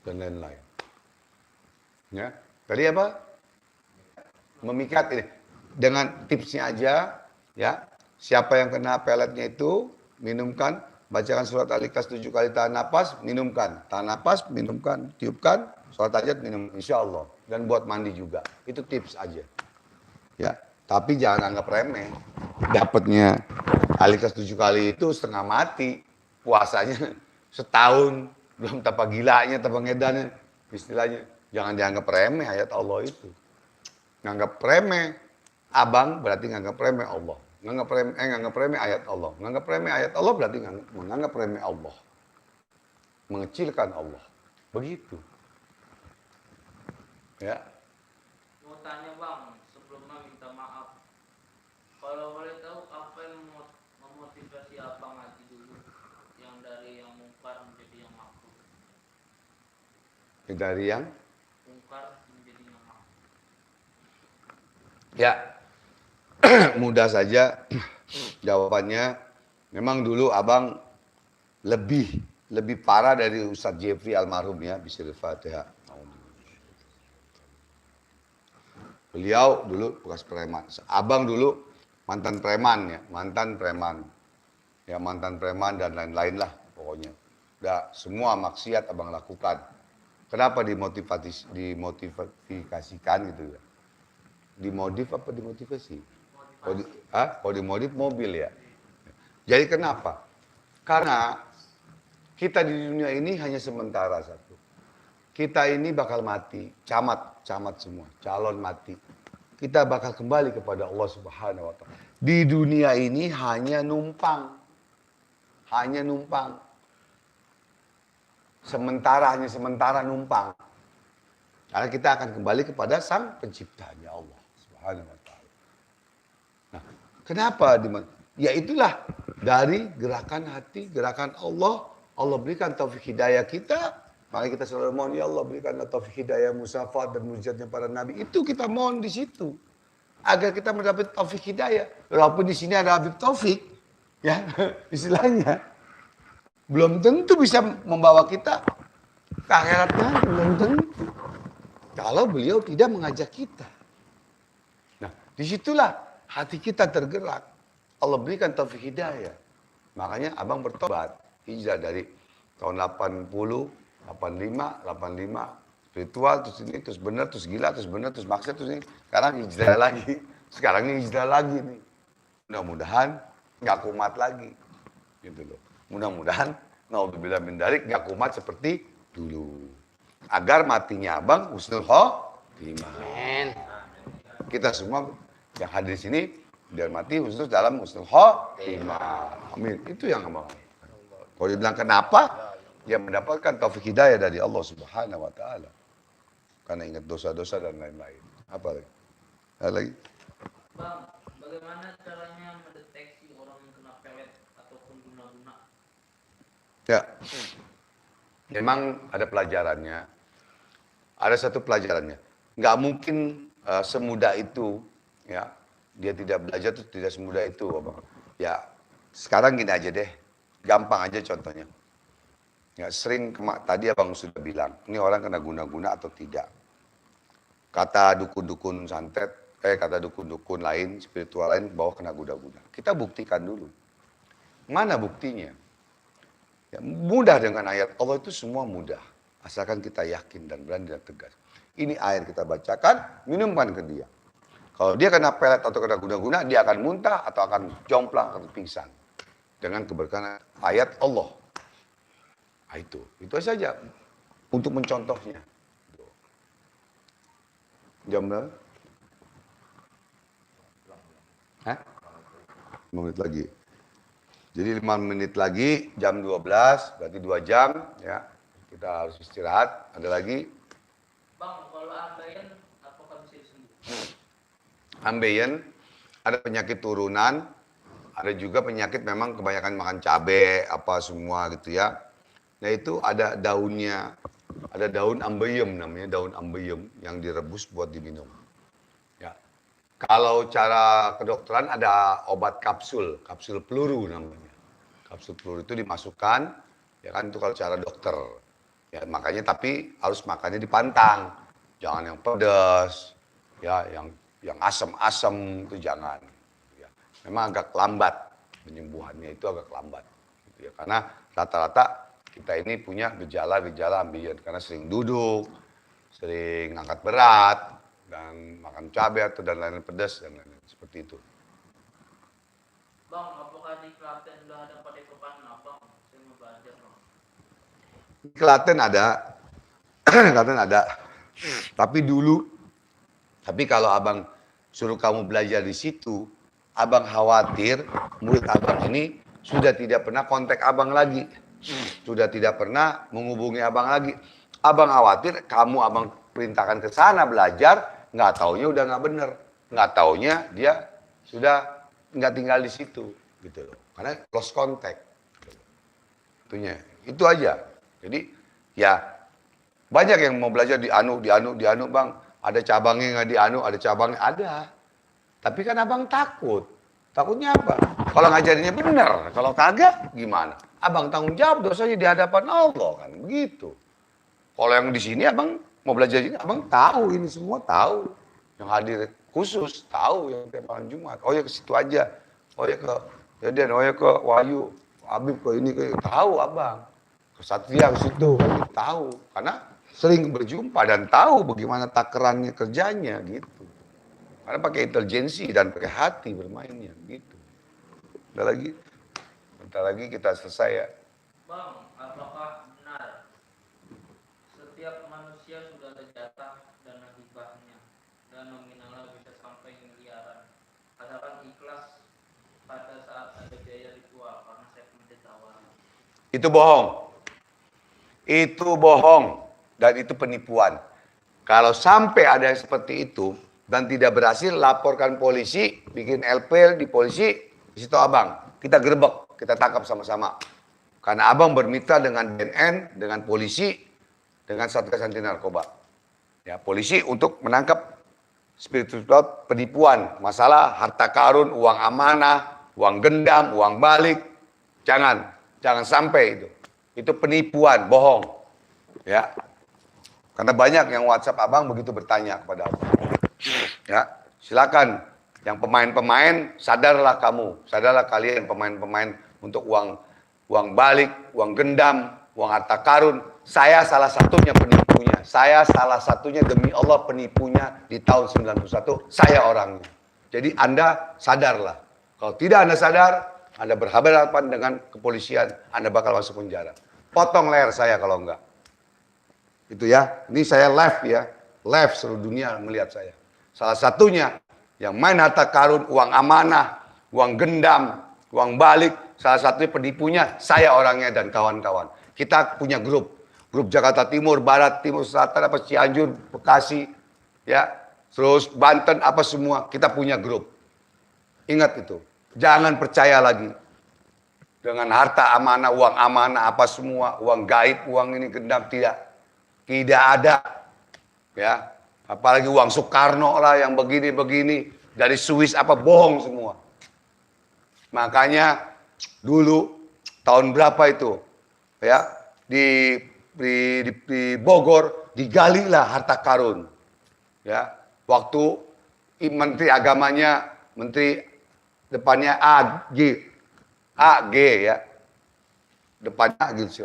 Speaker 1: dan lain-lain. Ya, tadi apa? Memikat ini. Dengan tipsnya aja, ya. Siapa yang kena peletnya itu, minumkan, bacakan surat Al-Ikhlas 7 kali, tahan napas, minumkan. Tahan napas, minumkan, tiupkan, sholat hajat, minum, insya Allah. Dan buat mandi juga. Itu tips aja. Ya, tapi jangan anggap remeh. Dapatnya Al-Ikhlas 7 kali itu setengah mati. Puasanya setahun, belum tapa gilanya, tapa ngedannya. Istilahnya, jangan dianggap remeh ayat Allah itu. Nganggap remeh abang berarti nganggap remeh Allah. Nganggap remeh ayat Allah. Nganggap remeh ayat Allah berarti menganggap remeh Allah. Mengecilkan Allah. Begitu. Ya.
Speaker 3: Mau tanya bang, sebelumnya minta maaf. Kalau boleh tahu apa yang memotivasi abang ngaji dulu, yang dari yang mungkar menjadi yang makruh.
Speaker 1: Dari yang
Speaker 3: Mungkar menjadi yang makruh.
Speaker 1: ya mudah saja jawabannya. Memang dulu abang lebih parah dari Ustadz Jeffrey almarhum ya. Bismillahirrahmanirrahim. Beliau dulu bekas preman. Abang dulu mantan preman ya, mantan preman. Ya mantan preman dan lain-lain lah pokoknya. Udah semua maksiat abang lakukan. Kenapa dimotivasikan gitu ya? Dimodif apa dimotivasi? Kalau dimodif mobil ya. Jadi kenapa? Karena kita di dunia ini hanya sementara satu. Kita ini bakal mati, camat semua, calon mati. Kita bakal kembali kepada Allah Subhanahu wa taala. Di dunia ini hanya numpang. Hanya numpang. Hanya sementara numpang. Karena kita akan kembali kepada Sang Penciptanya Allah Subhanahu wa taala. Nah, kenapa? Ya itulah dari gerakan hati, gerakan Allah. Allah berikan taufik hidayah kita. Makanya kita selalu mohon, ya Allah berikanlah taufik hidayah, musyafaat dan mujizatnya para nabi. Itu kita mohon di situ. Agar kita mendapat taufik hidayah. Walaupun di sini ada Habib Taufik, ya istilahnya. Belum tentu bisa membawa kita ke akhiratnya, belum tentu. Kalau beliau tidak mengajak kita. Nah, disitulah hati kita tergerak. Allah berikan taufik hidayah. Makanya abang bertobat. Hijrah dari tahun 80, 85, spiritual, terus ini, terus benar, terus gila, terus benar, terus maksiat, terus ini. Sekarang hijrah lagi. Sekarang ini hijrah lagi nih. Mudah-mudahan nggak kumat lagi. Gitu loh. Mudah-mudahan, naudzubillah min dzalik, nggak kumat seperti dulu. Agar matinya abang husnul khotimah. Kita semua yang hadir di sini biar mati khusus dalam husnul khotimah. Amin. Itu yang abang. Kalau dibilang kenapa? Dia mendapatkan taufik hidayah dari Allah Subhanahu wa taala. Karena ingat dosa-dosa dan lain-lain. Apa lagi? Ada lagi?
Speaker 3: Bang, bagaimana caranya mendeteksi orang yang kena pelet ataupun guna-guna?
Speaker 1: Ya. Memang ada pelajarannya. Ada satu pelajarannya. Nggak mungkin semudah itu, ya. Dia tidak belajar itu tidak semudah itu, Abang. Ya, sekarang gini aja deh. Gampang aja contohnya. Ya, tadi abang sudah bilang, ini orang kena guna-guna atau tidak. Kata dukun-dukun santet, kata dukun-dukun lain, spiritual lain, bahwa kena guna-guna. Kita buktikan dulu. Mana buktinya? Ya, mudah dengan ayat Allah itu semua mudah. Asalkan kita yakin dan berani dan tegas. Ini air kita bacakan, minumkan ke dia. Kalau dia kena pelet atau kena guna-guna, dia akan muntah atau akan jomplang atau pingsan. Dengan keberkahan ayat Allah. Nah, itu saja untuk mencontohnya. Jam berapa? Hah? 5 menit lagi. Jadi 5 menit lagi, jam 12, berarti 2 jam. Ya, kita harus istirahat. Ada lagi?
Speaker 3: Bang, kalau ambeien, apakah bisa disembuhkan?
Speaker 1: Ambeien, ada penyakit turunan. Ada juga penyakit memang kebanyakan makan cabai, apa semua gitu ya. Nah itu ada daunnya, ada daun ambeyem namanya, daun ambeyem yang direbus buat diminum. Ya. Kalau cara kedokteran ada obat kapsul, kapsul peluru namanya. Kapsul peluru itu dimasukkan, ya kan itu kalau cara dokter. Ya makanya tapi harus makannya dipantang. Jangan yang pedas, ya yang asam-asam itu jangan. Ya. Memang agak lambat penyembuhannya itu agak lambat. Gitu ya. Karena rata-rata kita ini punya gejala-gejala ambeien karena sering duduk, sering angkat berat, dan makan cabai atau dan lain-lain pedas dan lain-lain seperti itu.
Speaker 3: Bang, apakah di Klaten udah ada padepokan abang? Saya mau belajar bang.
Speaker 1: Klaten ada, Klaten ada. Tapi kalau abang suruh kamu belajar di situ, abang khawatir murid abang ini sudah tidak pernah kontak abang lagi, sudah tidak pernah menghubungi abang lagi. Abang khawatir kamu abang perintahkan ke sana belajar, nggak taunya udah nggak bener, nggak taunya dia sudah nggak tinggal di situ, gitu loh. Karena lost contact, itunya, itu aja. Jadi ya banyak yang mau belajar di anu bang. Ada cabangnya nggak di anu, ada cabangnya ada. Tapi kan abang takut. Takutnya apa? Kalau ngajarinnya benar, kalau kagak gimana? Abang tanggung jawab dosanya di hadapan Allah kan, begitu. Kalau yang di sini abang mau belajar ini, abang tahu ini semua tahu. Yang hadir khusus tahu yang tiap malam Jumat. Oh ya ke situ aja. Oh ya ke Deden, oh ya ke Wahyu, Habib ke ini ke tahu abang. Ke Satria ke situ tahu. Karena sering berjumpa dan tahu bagaimana takarannya kerjanya gitu. Karena pakai intelijensi dan pakai hati bermainnya gitu. Bentar lagi kita selesai ya.
Speaker 3: Bang, apakah benar setiap manusia sudah ada jatah dana hibahnya dan nominalnya bisa sampai miliaran? Asalkan ikhlas pada saat ada biaya ritual karena saya pengetahuan.
Speaker 1: Itu bohong. Itu bohong dan itu penipuan. Kalau sampai ada yang seperti itu dan tidak berhasil, laporkan polisi, bikin LP di polisi, di situ abang. Kita gerebek, kita tangkap sama-sama. Karena abang bermitra dengan BNN, dengan polisi, dengan Satgas Anti Narkoba. Ya, polisi untuk menangkap spiritual penipuan, masalah harta karun, uang amanah, uang gendam, uang balik. Jangan sampai itu. Itu penipuan, bohong. Ya. Karena banyak yang WhatsApp abang begitu bertanya kepada abang. Ya, silakan yang pemain-pemain sadarlah kamu, sadarlah kalian pemain-pemain untuk uang balik, uang gendam, uang harta karun. Saya salah satunya penipunya. Saya salah satunya demi Allah penipunya di tahun 91. Saya orangnya. Jadi Anda sadarlah. Kalau tidak Anda sadar, Anda berhadapan dengan kepolisian, Anda bakal masuk penjara. Potong leher saya kalau enggak. Itu ya. Ini saya live ya. Live seluruh dunia melihat saya. Salah satunya yang main harta karun, uang amanah, uang gendam, uang balik, salah satunya penipunya saya orangnya dan kawan-kawan. Kita punya grup Jakarta Timur, Barat, Timur, Selatan, apa Cianjur, Bekasi, ya, terus Banten, apa semua kita punya grup. Ingat itu, jangan percaya lagi dengan harta amanah, uang amanah, apa semua, uang gaib, uang ini gendam tidak ada, ya. Apalagi uang Soekarno lah yang begini-begini dari Swiss apa bohong semua. Makanya dulu tahun berapa itu ya di Bogor digalilah harta karun. Ya, waktu menteri agamanya menteri depannya AG ya. Depannya gitu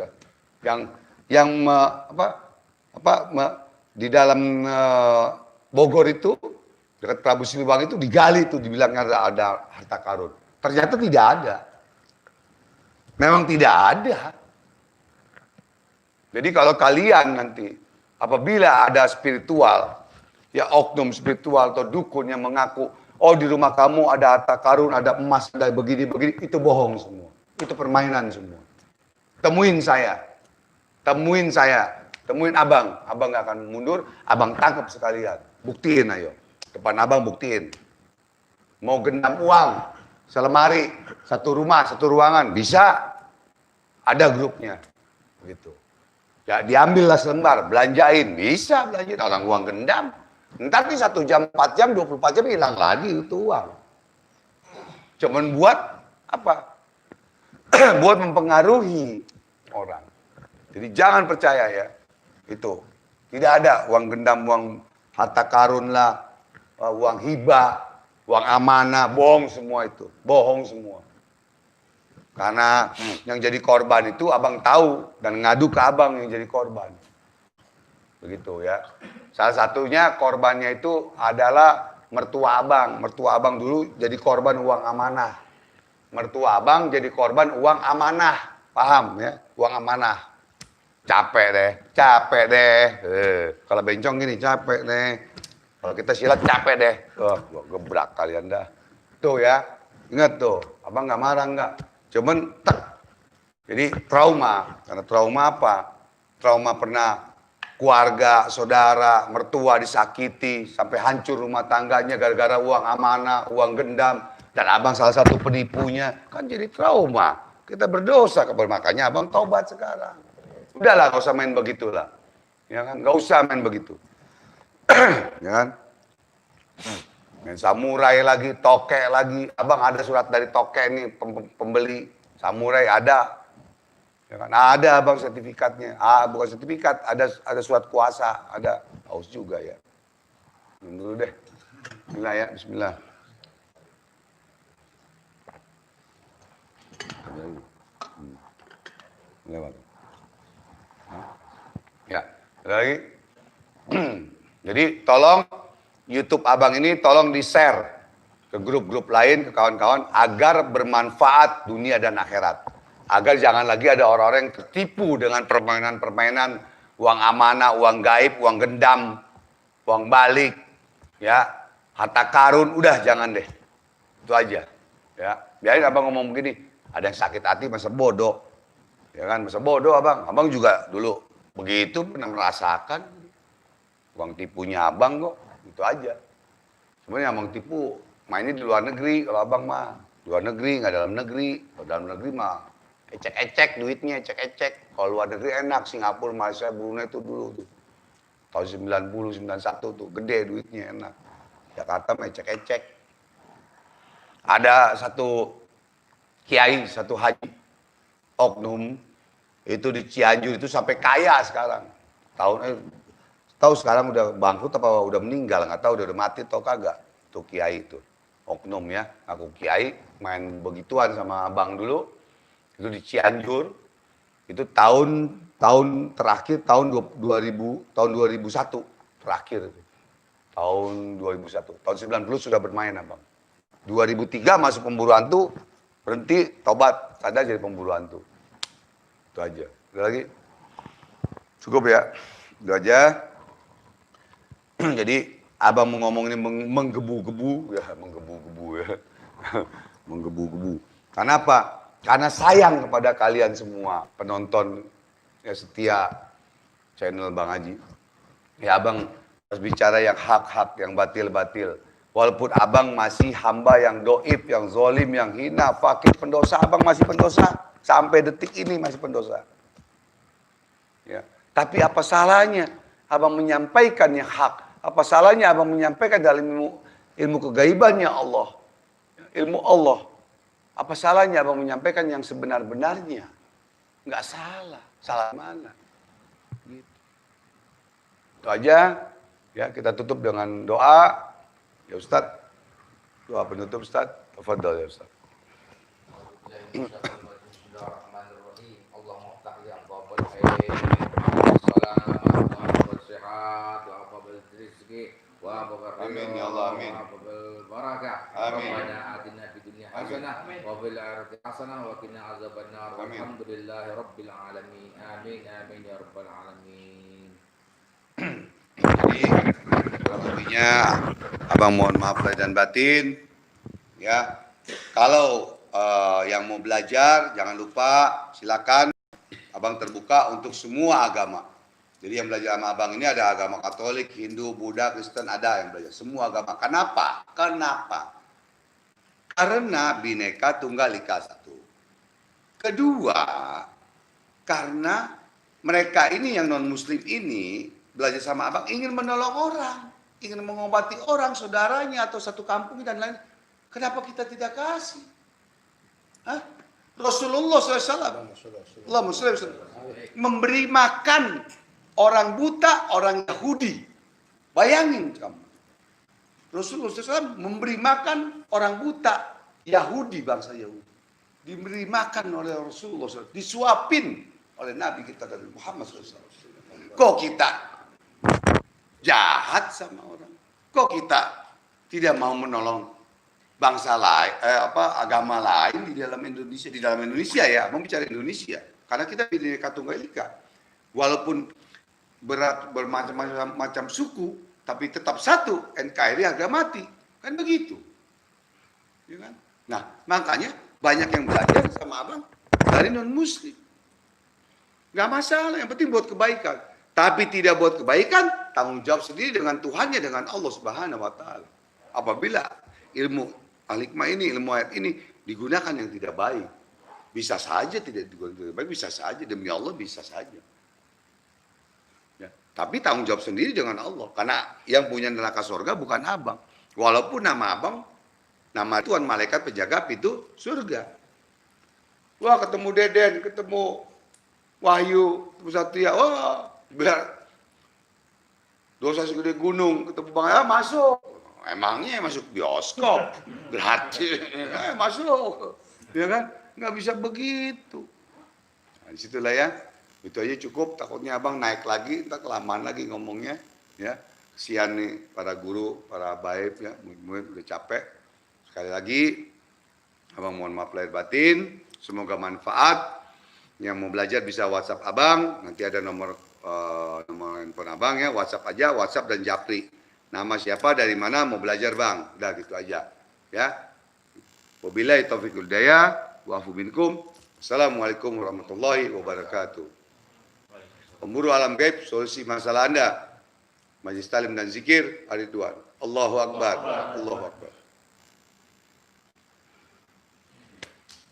Speaker 1: di dalam Bogor itu dekat Prabu Siliwangi itu digali itu dibilang ada harta karun. Ternyata tidak ada. Memang tidak ada. Jadi kalau kalian nanti apabila ada spiritual, ya oknum spiritual atau dukun yang mengaku, oh di rumah kamu ada harta karun, ada emas, ada begini-begini, itu bohong semua. Itu permainan semua. Temuin saya. Temuin abang gak akan mundur, abang tangkap sekalian. Buktiin ayo. Depan abang buktiin. Mau gendam uang, selemari, satu rumah, satu ruangan, bisa. Ada grupnya. Gitu. Ya diambillah selembar, belanjain. Bisa belanjain orang uang gendam. Ntar nih 1 jam, 4 jam, 24 jam hilang lagi itu uang. Cuman buat apa? Buat mempengaruhi orang. Jadi jangan percaya ya. Itu. Tidak ada uang gendam, uang harta karun lah, uang hibah, uang amanah, bohong semua itu. Bohong semua. Karena yang jadi korban itu abang tahu dan ngadu ke abang yang jadi korban. Begitu ya. Salah satunya korbannya itu adalah mertua abang. Mertua abang dulu jadi korban uang amanah. Mertua abang jadi korban uang amanah. Paham ya? Uang amanah. Capek deh. Kalau bencong gini, capek deh. Kalau kita silat, capek deh. Gua gebrak kalian dah. Tuh ya, ingat tuh. Abang nggak marah nggak? Cuman, jadi trauma. Karena trauma apa? Trauma pernah keluarga, saudara, mertua disakiti. Sampai hancur rumah tangganya gara-gara uang amanah, uang gendam. Dan abang salah satu penipunya. Kan jadi trauma. Kita berdosa. Makanya abang taubat sekarang. Udahlah, gak usah main begitulah. Ya kan? Gak usah main begitu. Ya kan? Main samurai lagi, tokek lagi. Abang ada surat dari tokek nih, pembeli. Samurai ada. Ya kan? Ada abang sertifikatnya. Bukan sertifikat, ada surat kuasa. Ada. Haus juga ya. Minum dulu deh. Bismillah ya, bismillah. Lewat. Ya, lagi. Jadi tolong YouTube abang ini tolong di-share ke grup-grup lain, ke kawan-kawan agar bermanfaat dunia dan akhirat. Agar jangan lagi ada orang-orang yang tertipu dengan permainan-permainan uang amanah, uang gaib, uang gendam, uang balik, ya, harta karun, udah jangan deh. Itu aja. Ya, biarin abang ngomong begini, ada yang sakit hati masa bodoh. Ya kan, masa bodoh abang. Abang juga dulu begitu pernah merasakan. Uang tipunya abang kok, itu aja. Sebenarnya abang tipu mainnya di luar negeri, kalau abang mah luar negeri, nggak dalam negeri. Kalau dalam negeri mah ecek-ecek duitnya, ecek-ecek. Kalau luar negeri enak, Singapura, Malaysia, Brunei itu dulu tuh. Tahun 90, 91 tuh, gede duitnya enak. Jakarta mah ecek-ecek. Ada satu kiai, satu haji, oknum, itu di Cianjur itu sampai kaya sekarang. Tahu sekarang udah bangkrut apa udah meninggal, nggak tahu udah mati atau kagak. Tuh kiai itu, oknum ya, aku kiai main begituan sama abang dulu. Itu di Cianjur. Itu tahun terakhir tahun 2001 terakhir itu. Tahun 2001. Tahun 90 sudah bermain abang. 2003 masuk pemburu hantu, berhenti tobat, sadar jadi pemburu hantu. Itu aja. Ada lagi? Cukup ya. Itu aja. Jadi abang mau ngomong ini menggebu-gebu ya, menggebu-gebu ya. Menggebu-gebu. Karena apa? Karena sayang kepada kalian semua penonton ya setia channel Bang Haji. Ya abang harus bicara yang hak-hak, yang batil-batil. Walaupun abang masih hamba yang doib, yang zolim, yang hina, fakir, pendosa, abang masih pendosa. Sampai detik ini masih pendosa. Ya. Tapi apa salahnya abang menyampaikan yang hak? Apa salahnya abang menyampaikan dalam ilmu kegaibannya Allah? Ilmu Allah. Apa salahnya abang menyampaikan yang sebenar-benarnya? Nggak salah. Salah mana? Gitu. Itu aja. Ya, kita tutup dengan doa. Ya Ustaz. Doa penutup Ustaz. Tafadhol ya Ustaz. Amin ya Allah, amin. Amin.
Speaker 2: Rabbana atina fid dunya hasanah wa fil akhirati hasanah wa qina azabannar. Walhamdulillahi rabbil alamin. Amin amin ya rabbal alamin.
Speaker 1: Jadi intinya abang mohon maaf lahir dan batin. Ya, kalau yang mau belajar jangan lupa silakan. Abang terbuka untuk semua agama. Jadi yang belajar sama abang ini ada agama Katolik, Hindu, Buddha, Kristen, ada yang belajar. Semua agama. Kenapa? Kenapa? Karena Bhinneka Tunggal Ika satu. Kedua, karena mereka ini yang non-muslim ini belajar sama abang ingin menolong orang. ingin mengobati orang, saudaranya, atau satu kampung dan lain, kenapa kita tidak kasih? Hah? Rasulullah SAW memberi makan orang buta, orang Yahudi. Bayangin kamu. Rasulullah SAW memberi makan orang buta, Yahudi, bangsa Yahudi. Diberi makan oleh Rasulullah SAW. Disuapin oleh Nabi kita dari Muhammad SAW. Kok kita jahat sama orang? Kok kita tidak mau menolong bangsa lain, agama lain di dalam Indonesia ya, membicara Indonesia, karena kita Bhinneka Tunggal Ika, walaupun bermacam-macam suku, tapi tetap satu, NKRI harga mati, kan begitu, ya kan? Nah, makanya banyak yang belajar sama abang dari non Muslim, nggak masalah, yang penting buat kebaikan, tapi tidak buat kebaikan, tanggung jawab sendiri dengan Tuhannya, dengan Allah Subhanahu Wa Taala. Apabila ilmu al-hikmah ini, ilmu ayat ini digunakan yang tidak baik, bisa saja tidak digunakan yang tidak baik, bisa saja, demi Allah bisa saja. Ya. Tapi tanggung jawab sendiri dengan Allah, karena yang punya neraka surga bukan abang. Walaupun nama abang, nama Tuhan malaikat penjaga pintu surga. Wah, ketemu Deden, ketemu Wahyu, ketemu Satria, wah, biar dosa segede gunung, ketemu Bang, masuk. Emangnya masuk bioskop gratis, masuk, ya kan? Nggak bisa begitu. Nah, disitulah ya, itu aja cukup. Takutnya abang naik lagi, entah kelamaan lagi ngomongnya, ya. Kesian nih para guru, para baib ya, murid udah capek. Sekali lagi, abang mohon maaf lahir batin. Semoga manfaat. Yang mau belajar bisa WhatsApp abang. Nanti ada nomor handphone abang ya, WhatsApp aja, WhatsApp dan Japri. Nama siapa, dari mana, mau belajar bang. Udah gitu aja. Ya. Wabillahi taufiq wal hidayah. Wa'afu minkum. Assalamualaikum warahmatullahi wabarakatuh. Pemburu alam gaib, solusi masalah Anda. Majlis talim dan zikir, hari Tuhan. Allahu Akbar. Allahu Akbar.